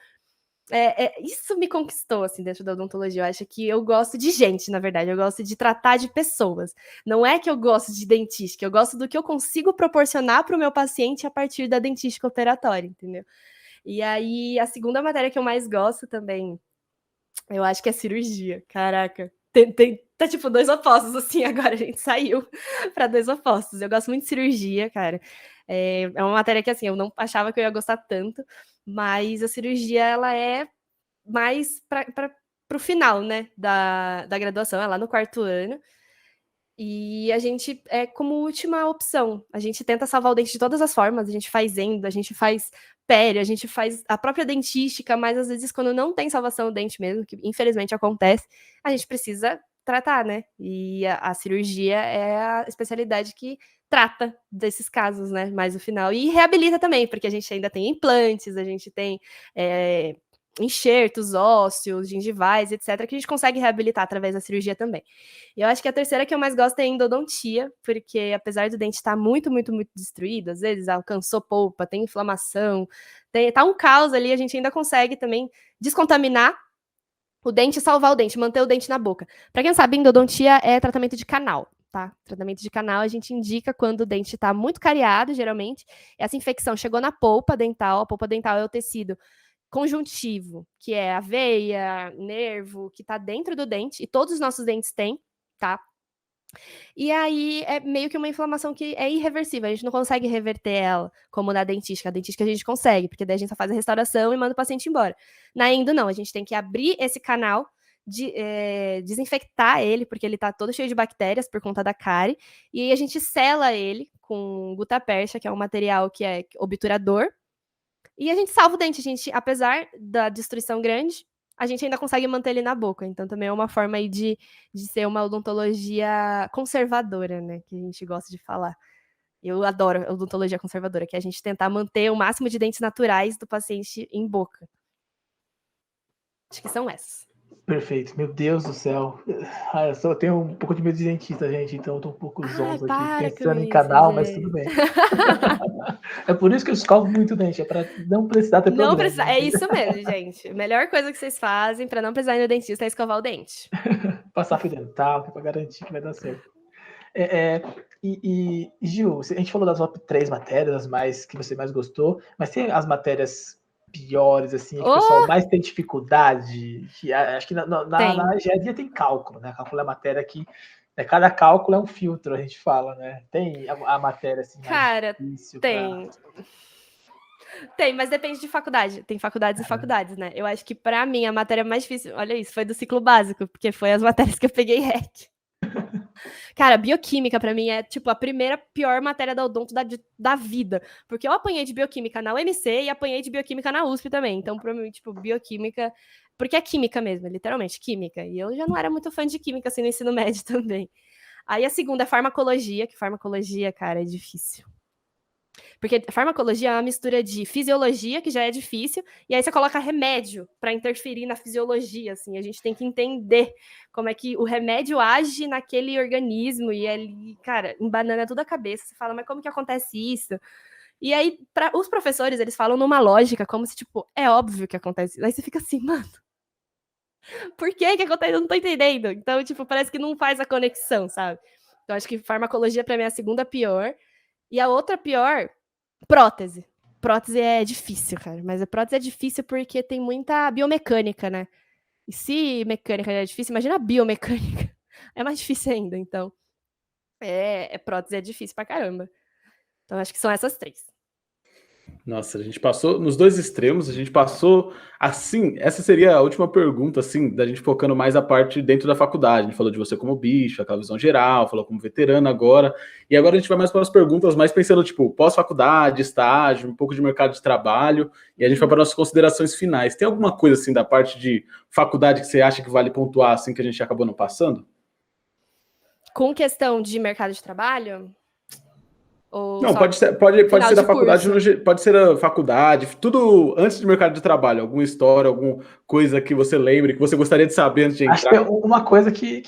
isso me conquistou, assim, dentro da odontologia. Eu acho que eu gosto de gente, na verdade. Eu gosto de tratar de pessoas. Não é que eu gosto de dentística, eu gosto do que eu consigo proporcionar para o meu paciente a partir da dentística operatória, entendeu? E aí, a segunda matéria que eu mais gosto também, eu acho que é cirurgia. Caraca. Tá tipo 2 opostos, assim, agora a gente saiu para 2 opostos. Eu gosto muito de cirurgia, cara. É uma matéria que, assim, eu não achava que eu ia gostar tanto, mas a cirurgia, ela é mais para o final, né, da graduação, é lá no 4º ano. E a gente é como última opção. A gente tenta salvar o dente de todas as formas, a gente faz endo, a gente faz pério, a gente faz a própria dentística, mas às vezes quando não tem salvação do dente mesmo, que infelizmente acontece, a gente precisa tratar, né? E a cirurgia é a especialidade que trata desses casos, né? Mais no final. E reabilita também, porque a gente ainda tem implantes, a gente tem enxertos ósseos, gengivais, etc., que a gente consegue reabilitar através da cirurgia também. E eu acho que a terceira que eu mais gosto é a endodontia, porque apesar do dente estar muito, muito, muito destruído, às vezes alcançou polpa, tem inflamação, tá um caos ali, a gente ainda consegue também descontaminar o dente e salvar o dente, manter o dente na boca. Para quem não sabe, endodontia é tratamento de canal, tá? Tratamento de canal a gente indica quando o dente está muito cariado, geralmente. Essa infecção chegou na polpa dental, a polpa dental é o tecido conjuntivo, que é a veia, nervo, que está dentro do dente, e todos os nossos dentes têm, tá? E aí é meio que uma inflamação que é irreversível, a gente não consegue reverter ela, como na dentística. A dentística a gente consegue, porque daí a gente só faz a restauração e manda o paciente embora. Na endo, não, a gente tem que abrir esse canal, desinfectar ele, porque ele tá todo cheio de bactérias por conta da cárie, e aí a gente sela ele com gutapercha, que é um material que é obturador, e a gente salva o dente. A gente, apesar da destruição grande, a gente ainda consegue manter ele na boca. Então também é uma forma aí de ser uma odontologia conservadora, né? Que a gente gosta de falar. Eu adoro a odontologia conservadora, que é a gente tentar manter o máximo de dentes naturais do paciente em boca. Acho que são essas. Perfeito, meu Deus do céu. Eu só tenho um pouco de medo de dentista, gente, então eu tô um pouco zonzo aqui, pensando em canal, mas tudo bem. É por isso que eu escovo muito dente, é pra não precisar ter problema. Não precisa, é isso mesmo, gente. A melhor coisa que vocês fazem pra não precisar ir no dentista é escovar o dente. Passar fio dental, pra garantir que vai dar certo. Gil, a gente falou das top 3 matérias, as mais que você mais gostou, mas tem as matérias piores, assim, que o pessoal mais tem dificuldade, que acho que na engenharia tem cálculo, né? Cálculo é a matéria que cada cálculo é um filtro, a gente fala, né? Tem a matéria assim, cara, mais difícil. Tem, mas depende de faculdade. Tem faculdades e faculdades, né? Eu acho que pra mim a matéria mais difícil, olha isso, foi do ciclo básico, porque foi as matérias que eu peguei REC. Cara, bioquímica pra mim é, tipo, a primeira pior matéria da odonto da vida. Porque eu apanhei de bioquímica na UMC e apanhei de bioquímica na USP também. Então, pra mim, tipo, bioquímica... Porque é química mesmo, literalmente, química. E eu já não era muito fã de química, assim, no ensino médio também. Aí a segunda é farmacologia, que farmacologia, cara, é difícil. Porque farmacologia é uma mistura de fisiologia, que já é difícil, e aí você coloca remédio para interferir na fisiologia, assim. A gente tem que entender como é que o remédio age naquele organismo, e ali, cara, embanana tudo a cabeça. Você fala, mas como que acontece isso? E aí, os professores, eles falam numa lógica, como se, tipo, é óbvio que acontece. Aí você fica assim, mano, por que que acontece? Eu não tô entendendo. Então, tipo, parece que não faz a conexão, sabe? Então, acho que farmacologia, pra mim, é a segunda pior. E a outra pior, prótese. Prótese é difícil, cara. Mas a prótese é difícil porque tem muita biomecânica, né? E se mecânica já é difícil, imagina a biomecânica. É mais difícil ainda, então. Prótese é difícil pra caramba. Então, acho que são essas três. Nossa, a gente passou nos dois extremos, a gente passou assim, essa seria a última pergunta, assim, da gente focando mais a parte dentro da faculdade. A gente falou de você como bicho, aquela visão geral, falou como veterano agora, e agora a gente vai mais para as perguntas, mais pensando, tipo, pós-faculdade, estágio, um pouco de mercado de trabalho, e a gente vai para nossas considerações finais. Tem alguma coisa, assim, da parte de faculdade que você acha que vale pontuar, assim, que a gente acabou não passando? Com questão de mercado de trabalho? Ou Não, só pode ser final da de faculdade, curso? pode ser a faculdade, tudo antes do mercado de trabalho, alguma história, alguma coisa que você lembre, que você gostaria de saber antes de Acho que é entrar. uma coisa que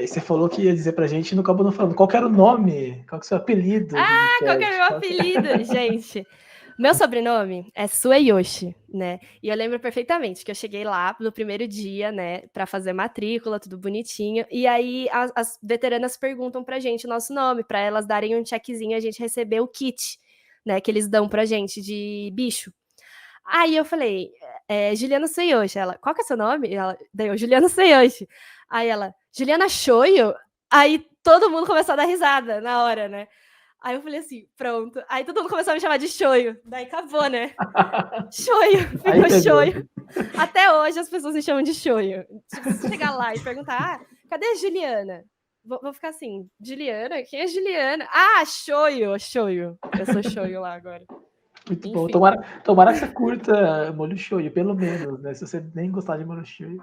você falou que ia dizer pra gente e não acabou não falando. Qual que era o nome? Qual que é o seu apelido de Qual que é Ted? meu apelido? Gente, meu sobrenome é Sueyoshi, né? E eu lembro perfeitamente que eu cheguei lá no primeiro dia, né, pra fazer matrícula, tudo bonitinho. E aí as veteranas perguntam pra gente o nosso nome, pra elas darem um checkzinho e a gente receber o kit, né, que eles dão pra gente de bicho. Aí eu falei, Juliana Sueyoshi. Ela, qual que é seu nome? E ela, daí eu, Juliana Sueyoshi. Aí ela, Juliana Shoyo? Aí todo mundo começou a dar risada na hora, né? Aí eu falei assim, pronto. Aí todo mundo começou a me chamar de Shoyo. Daí acabou, né? Shoyo, Aí ficou pegou. Shoyo. Até hoje as pessoas me chamam de Shoyo. Tipo, se chegar lá e perguntar, cadê a Juliana? Vou ficar assim, Juliana? Quem é Juliana? Ah, Shoyo, Shoyo. Eu sou Shoyo lá agora. Muito bom. Enfim. Tomara que você curta molho shoyu, pelo menos, né? Se você nem gostar de molho shoyu.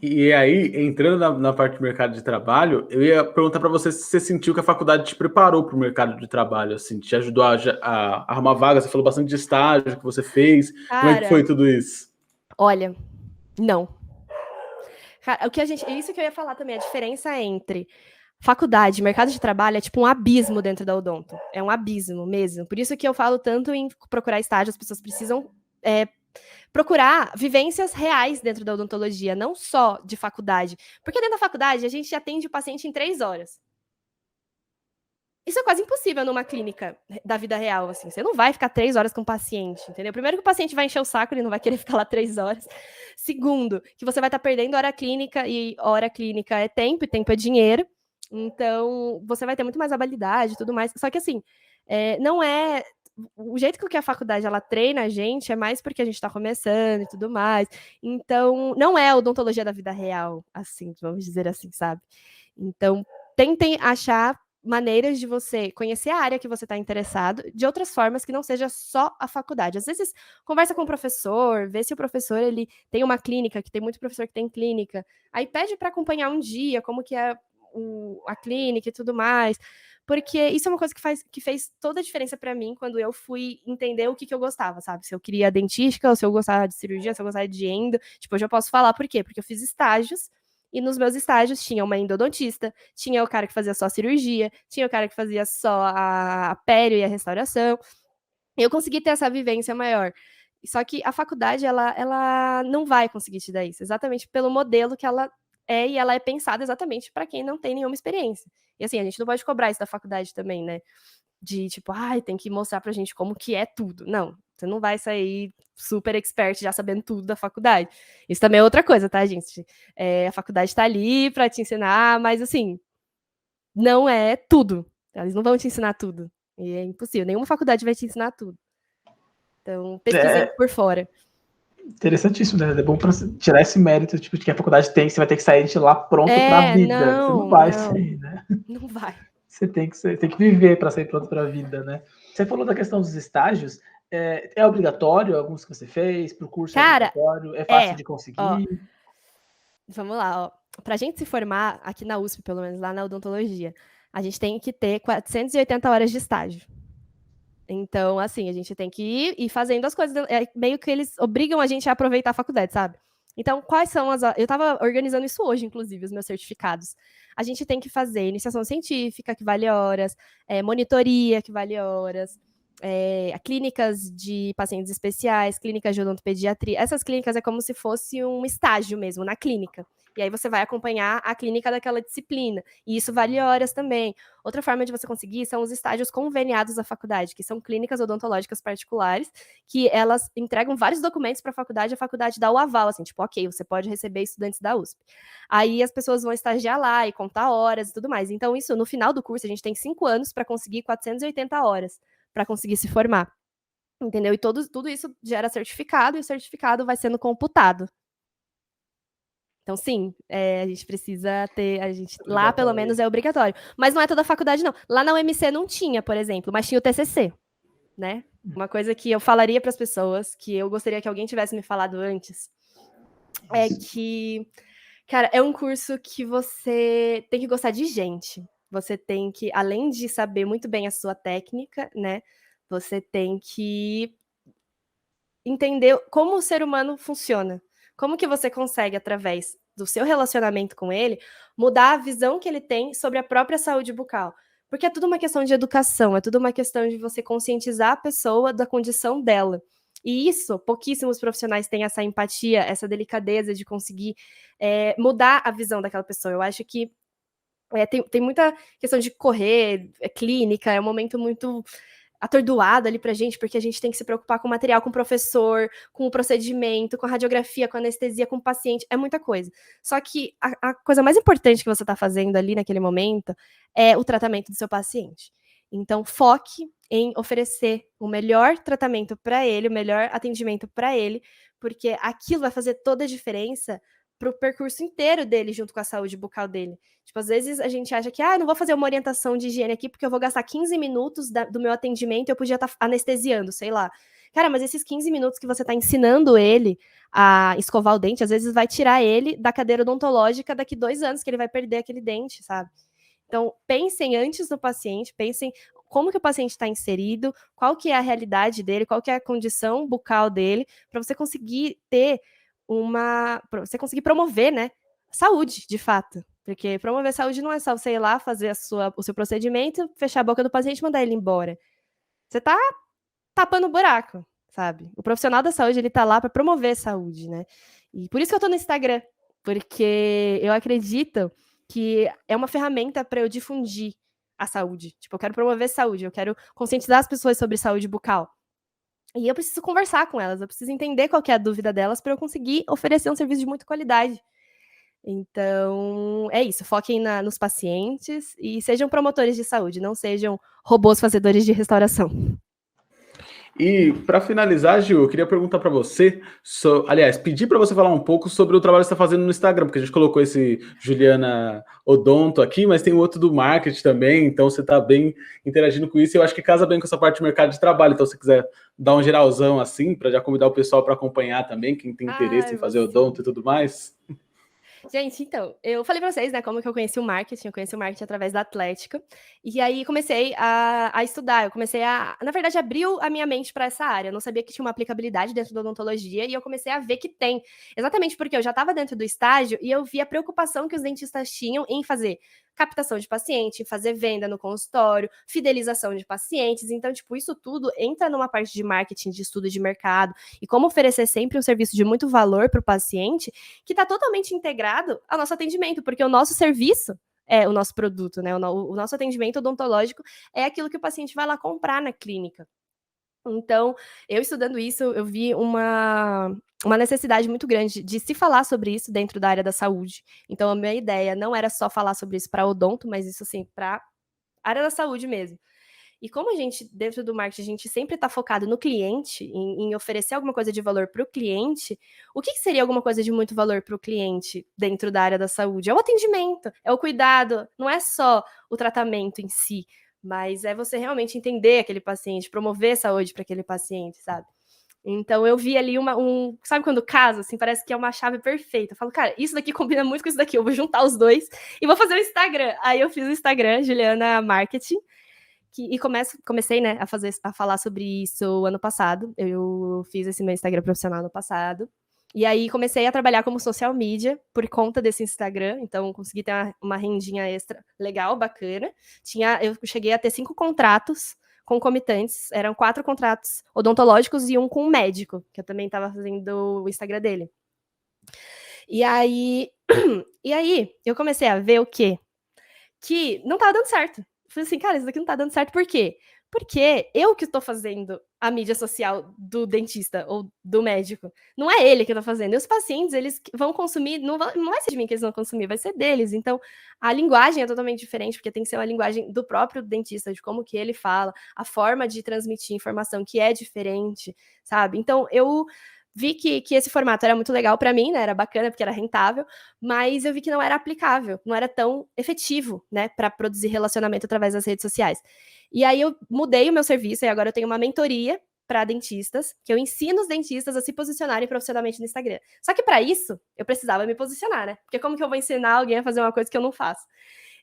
E aí, entrando na parte do mercado de trabalho, eu ia perguntar para você se você sentiu que a faculdade te preparou para o mercado de trabalho, assim, te ajudou a arrumar vaga. Você falou bastante de estágio que você fez. Como é que Cara, foi tudo isso? olha, não. Cara, isso que eu ia falar também, a diferença entre faculdade e mercado de trabalho é tipo um abismo dentro da odonto. É um abismo mesmo. Por isso que eu falo tanto em procurar estágio, as pessoas precisam procurar vivências reais dentro da odontologia, não só de faculdade. Porque dentro da faculdade a gente atende o paciente em 3 horas. Isso é quase impossível numa clínica da vida real, assim. Você não vai ficar 3 horas com o paciente, entendeu? Primeiro que o paciente vai encher o saco, ele não vai querer ficar lá 3 horas. Segundo, que você vai estar perdendo hora clínica, e hora clínica é tempo, e tempo é dinheiro. Então, você vai ter muito mais habilidade e tudo mais. Só que, assim, não é... O jeito que a faculdade, ela treina a gente é mais porque a gente está começando e tudo mais. Então, não é a odontologia da vida real, assim, vamos dizer assim, sabe? Então, tentem achar maneiras de você conhecer a área que você está interessado de outras formas que não seja só a faculdade. Às vezes, conversa com o professor, vê se o professor ele tem uma clínica, que tem muito professor que tem clínica. Aí pede para acompanhar um dia como que é a clínica e tudo mais. Porque isso é uma coisa que fez toda a diferença para mim quando eu fui entender o que eu gostava, sabe? Se eu queria dentística, ou se eu gostava de cirurgia, se eu gostava de endo. Tipo, eu já posso falar por quê? Porque eu fiz estágios e nos meus estágios tinha uma endodontista, tinha o cara que fazia só cirurgia, tinha o cara que fazia só a pério e a restauração. Eu consegui ter essa vivência maior. Só que a faculdade, ela não vai conseguir te dar isso, exatamente pelo modelo que ela é, e ela é pensada exatamente para quem não tem nenhuma experiência. E assim, a gente não pode cobrar isso da faculdade também, né? De tipo, ai, tem que mostrar pra gente como que é tudo. Não, você não vai sair super expert já sabendo tudo da faculdade. Isso também é outra coisa, tá, gente? A faculdade tá ali pra te ensinar, mas assim, não é tudo. Eles não vão te ensinar tudo. E é impossível. Nenhuma faculdade vai te ensinar tudo. Então, pesquisem por fora. Interessantíssimo, né? É bom para tirar esse mérito tipo, de que a faculdade tem, você vai ter que sair de lá pronto para a vida. Você não vai sair, né? Não vai. Você tem que viver para sair pronto para a vida, né? Você falou da questão dos estágios. É obrigatório alguns que você fez? Para o curso Cara, é obrigatório? É fácil de conseguir? Ó, vamos lá, ó. Pra gente se formar, aqui na USP, pelo menos lá na odontologia, a gente tem que ter 480 horas de estágio. Então, assim, a gente tem que ir fazendo as coisas. Meio que eles obrigam a gente a aproveitar a faculdade, sabe? Então, quais são as. Eu estava organizando isso hoje, inclusive, os meus certificados. A gente tem que fazer iniciação científica, que vale horas, monitoria, que vale horas, clínicas de pacientes especiais, clínicas de odontopediatria. Essas clínicas é como se fosse um estágio mesmo, na clínica. E aí você vai acompanhar a clínica daquela disciplina. E isso vale horas também. Outra forma de você conseguir são os estágios conveniados da faculdade, que são clínicas odontológicas particulares, que elas entregam vários documentos para a faculdade dá o aval, assim, tipo, ok, você pode receber estudantes da USP. Aí as pessoas vão estagiar lá e contar horas e tudo mais. Então, isso, no final do curso, a gente tem 5 anos para conseguir 480 horas para conseguir se formar. Entendeu? E tudo isso gera certificado, e o certificado vai sendo computado. Então, sim, a gente precisa ter. Lá, pelo menos, é obrigatório. Mas não é toda a faculdade, não. Lá na UMC não tinha, por exemplo, mas tinha o TCC, né? Uma coisa que eu falaria para as pessoas, que eu gostaria que alguém tivesse me falado antes, é que, cara, é um curso que você tem que gostar de gente. Você tem que, além de saber muito bem a sua técnica, né? Você tem que entender como o ser humano funciona. Como que você consegue, através do seu relacionamento com ele, mudar a visão que ele tem sobre a própria saúde bucal? Porque é tudo uma questão de educação, é tudo uma questão de você conscientizar a pessoa da condição dela. E isso, pouquíssimos profissionais têm essa empatia, essa delicadeza de conseguir mudar a visão daquela pessoa. Eu acho que tem muita questão de correr, clínica, é um momento muito atordoado ali pra gente, porque a gente tem que se preocupar com o material, com o professor, com o procedimento, com a radiografia, com a anestesia, com o paciente, é muita coisa. Só que a coisa mais importante que você tá fazendo ali naquele momento é o tratamento do seu paciente. Então, foque em oferecer o melhor tratamento para ele, o melhor atendimento para ele, porque aquilo vai fazer toda a diferença pro percurso inteiro dele junto com a saúde bucal dele. Tipo, às vezes a gente acha que, não vou fazer uma orientação de higiene aqui porque eu vou gastar 15 minutos do meu atendimento e eu podia estar anestesiando, sei lá. Cara, mas esses 15 minutos que você está ensinando ele a escovar o dente, às vezes vai tirar ele da cadeira odontológica daqui 2 anos, que ele vai perder aquele dente, sabe? Então, pensem antes no paciente, pensem como que o paciente está inserido, qual que é a realidade dele, qual que é a condição bucal dele, para você conseguir ter para você conseguir promover, né, saúde, de fato. Porque promover saúde não é só você ir lá, fazer o seu procedimento, fechar a boca do paciente e mandar ele embora. Você tá tapando o buraco, sabe? O profissional da saúde, ele tá lá para promover saúde, né? E por isso que eu tô no Instagram, porque eu acredito que é uma ferramenta para eu difundir a saúde. Tipo, eu quero promover saúde, eu quero conscientizar as pessoas sobre saúde bucal. E eu preciso conversar com elas, eu preciso entender qual que é a dúvida delas para eu conseguir oferecer um serviço de muita qualidade. Então, é isso, foquem nos pacientes e sejam promotores de saúde, não sejam robôs fazedores de restauração. E para finalizar, Gil, eu queria perguntar para você, aliás, pedir para você falar um pouco sobre o trabalho que você está fazendo no Instagram, porque a gente colocou esse Juliana Odonto aqui, mas tem o outro do marketing também, então você está bem interagindo com isso, e eu acho que casa bem com essa parte de mercado de trabalho, então se você quiser dar um geralzão assim, para já convidar o pessoal para acompanhar também, quem tem interesse em fazer odonto e tudo mais. Gente, então, eu falei pra vocês, né, como que eu conheci o marketing através da Atlética, e aí comecei a estudar, eu comecei na verdade, abriu a minha mente para essa área, eu não sabia que tinha uma aplicabilidade dentro da odontologia, e eu comecei a ver que tem, exatamente porque eu já estava dentro do estágio, e eu vi a preocupação que os dentistas tinham em fazer captação de paciente, fazer venda no consultório, fidelização de pacientes, então, tipo, isso tudo entra numa parte de marketing, de estudo de mercado, e como oferecer sempre um serviço de muito valor para o paciente, que está totalmente integrado ao nosso atendimento, porque o nosso serviço é o nosso produto, né? O nosso atendimento odontológico é aquilo que o paciente vai lá comprar na clínica. Então, eu estudando isso, eu vi uma necessidade muito grande de se falar sobre isso dentro da área da saúde. Então, a minha ideia não era só falar sobre isso para odonto, mas isso, assim, para a área da saúde mesmo. E como a gente, dentro do marketing, a gente sempre está focado no cliente, em oferecer alguma coisa de valor para o cliente, o que seria alguma coisa de muito valor para o cliente dentro da área da saúde? É o atendimento, é o cuidado, não é só o tratamento em si, mas é você realmente entender aquele paciente, promover saúde para aquele paciente, sabe? Então eu vi ali sabe quando casa, assim, parece que é uma chave perfeita. Eu falo, cara, isso daqui combina muito com isso daqui, eu vou juntar os dois e vou fazer o Instagram. Aí eu fiz o Instagram, Juliana Marketing, E comecei, né, a falar sobre isso ano passado. Eu fiz esse meu Instagram profissional no passado. E aí comecei a trabalhar como social media por conta desse Instagram. Então consegui ter uma rendinha extra legal, bacana. Eu cheguei a ter 5 contratos concomitantes. Eram 4 contratos odontológicos e um com um médico, que eu também estava fazendo o Instagram dele. E aí eu comecei a ver o quê? Que não tava dando certo. Falei assim, cara, isso daqui não tá dando certo, por quê? Porque eu que estou fazendo a mídia social do dentista ou do médico. Não é ele que está fazendo. E os pacientes, eles vão consumir, não vai ser de mim que eles vão consumir, vai ser deles. Então, a linguagem é totalmente diferente, porque tem que ser uma linguagem do próprio dentista, de como que ele fala, a forma de transmitir informação que é diferente, sabe? Então, eu vi que esse formato era muito legal para mim, né? Era bacana porque era rentável, mas eu vi que não era aplicável, não era tão efetivo, né, para produzir relacionamento através das redes sociais. E aí eu mudei o meu serviço e agora eu tenho uma mentoria para dentistas, que eu ensino os dentistas a se posicionarem profissionalmente no Instagram. Só que para isso, eu precisava me posicionar, né? Porque como que eu vou ensinar alguém a fazer uma coisa que eu não faço?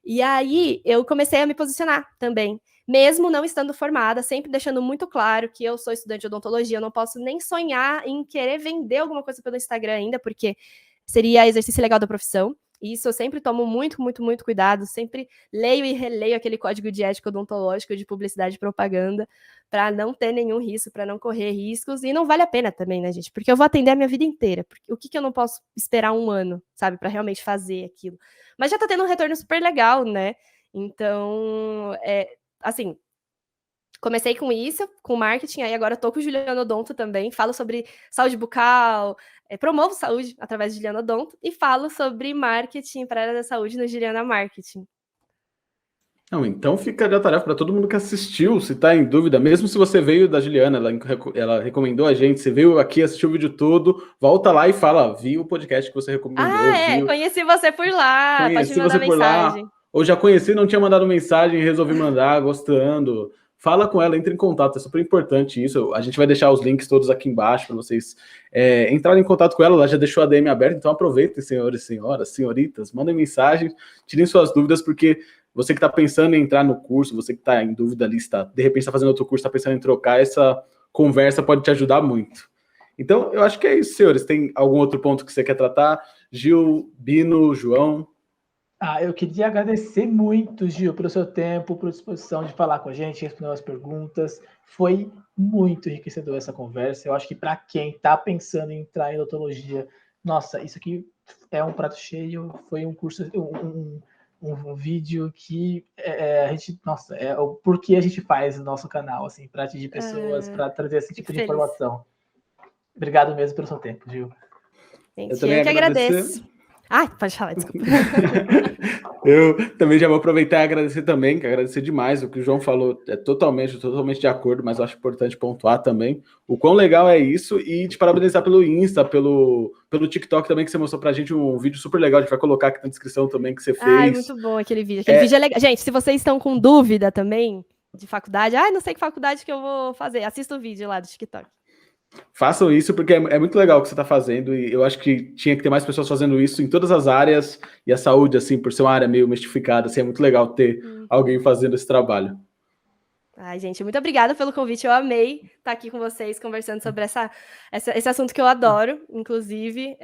E aí eu comecei a me posicionar também, mesmo não estando formada, sempre deixando muito claro que eu sou estudante de odontologia, eu não posso nem sonhar em querer vender alguma coisa pelo Instagram ainda, porque seria exercício legal da profissão. E isso eu sempre tomo muito, muito, muito cuidado, sempre leio e releio aquele código de ética odontológico de publicidade e propaganda, para não ter nenhum risco, para não correr riscos, e não vale a pena também, né, gente? Porque eu vou atender a minha vida inteira. O que eu não posso esperar um ano, sabe, para realmente fazer aquilo? Mas já tá tendo um retorno super legal, né? Então, assim, comecei com isso, com marketing, aí agora eu tô com o Juliano Odonto também, falo sobre saúde bucal, promovo saúde através de Juliano Odonto e falo sobre marketing para a área da saúde no Juliana Marketing. Não, então fica a tarefa para todo mundo que assistiu, se tá em dúvida, mesmo se você veio da Juliana, ela recomendou a gente, você veio aqui, assistiu o vídeo todo, volta lá e fala, vi o podcast que você recomendou. Conheci você por lá, pode me mandar mensagem. Ou já conheci, não tinha mandado mensagem, resolvi mandar, gostando. Fala com ela, entre em contato, é super importante isso. A gente vai deixar os links todos aqui embaixo para vocês entrarem em contato com ela. Ela já deixou a DM aberta, então aproveitem, senhores, senhoras, senhoritas, mandem mensagens, tirem suas dúvidas, porque você que está pensando em entrar no curso, você que está em dúvida ali, de repente está fazendo outro curso, está pensando em trocar, essa conversa pode te ajudar muito. Então, eu acho que é isso, senhores. Tem algum outro ponto que você quer tratar? Gil, Bino, João? Eu queria agradecer muito, Gil, pelo seu tempo, por disposição de falar com a gente, responder as perguntas. Foi muito enriquecedor essa conversa. Eu acho que para quem está pensando em entrar em odontologia, nossa, isso aqui é um prato cheio. Foi um curso, um vídeo que a gente, nossa, é o porquê a gente faz o nosso canal, assim, para atingir pessoas, para trazer esse tipo de informação. Obrigado mesmo pelo seu tempo, Gil. Gente, eu que agradeço. Pode falar, desculpa. Eu também já vou aproveitar e agradecer demais. O que o João falou é totalmente de acordo, mas eu acho importante pontuar também o quão legal é isso e te parabenizar pelo Insta, pelo TikTok também, que você mostrou pra gente um vídeo super legal. A gente vai colocar aqui na descrição também que você fez. Muito bom aquele vídeo. Aquele vídeo é legal. Gente, se vocês estão com dúvida também de faculdade, não sei que faculdade que eu vou fazer, assista o vídeo lá do TikTok. Façam isso, porque é muito legal o que você está fazendo, e eu acho que tinha que ter mais pessoas fazendo isso em todas as áreas, e a saúde, assim, por ser uma área meio mistificada, assim, é muito legal ter alguém fazendo esse trabalho. Gente, muito obrigada pelo convite, eu amei estar aqui com vocês, conversando sobre esse assunto que eu adoro, inclusive,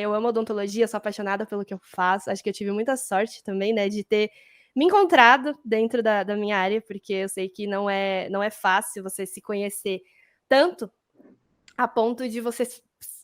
eu amo odontologia, sou apaixonada pelo que eu faço, acho que eu tive muita sorte também, né, de ter me encontrado dentro da minha área, porque eu sei que não é fácil você se conhecer tanto a ponto de você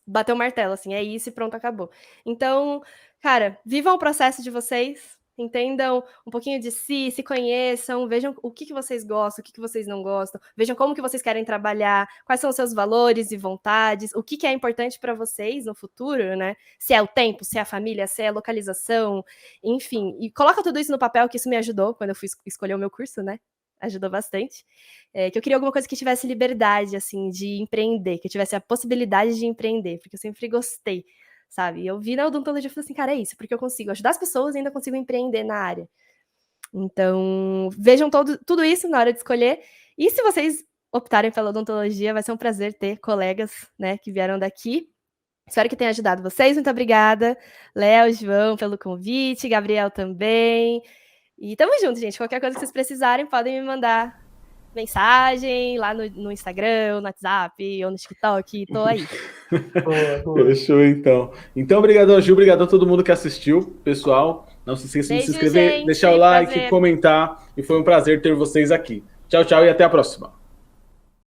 bater o martelo, assim, é isso e pronto, acabou. Então, cara, vivam o processo de vocês, entendam um pouquinho de si, se conheçam, vejam o que vocês gostam, o que vocês não gostam, vejam como que vocês querem trabalhar, quais são os seus valores e vontades, o que é importante para vocês no futuro, né? Se é o tempo, se é a família, se é a localização, enfim. E coloca tudo isso no papel, que isso me ajudou quando eu fui escolher o meu curso, né? Ajudou bastante, que eu queria alguma coisa que tivesse liberdade, assim, de empreender, que eu tivesse a possibilidade de empreender, porque eu sempre gostei, sabe? Eu vi na odontologia e falei assim, cara, é isso, porque eu consigo ajudar as pessoas e ainda consigo empreender na área. Então, vejam tudo isso na hora de escolher, e se vocês optarem pela odontologia, vai ser um prazer ter colegas, né, que vieram daqui. Espero que tenha ajudado vocês, muito obrigada, Léo, João, pelo convite, Gabriel também. E tamo junto, gente. Qualquer coisa que vocês precisarem, podem me mandar mensagem lá no Instagram, no WhatsApp ou no TikTok. Tô aí. Fechou, então. Então, obrigado, Gil. Obrigado a todo mundo que assistiu, pessoal. Não se esqueçam de se inscrever, gente, deixar o like, prazer. comentar. E foi um prazer ter vocês aqui. Tchau, tchau e até a próxima.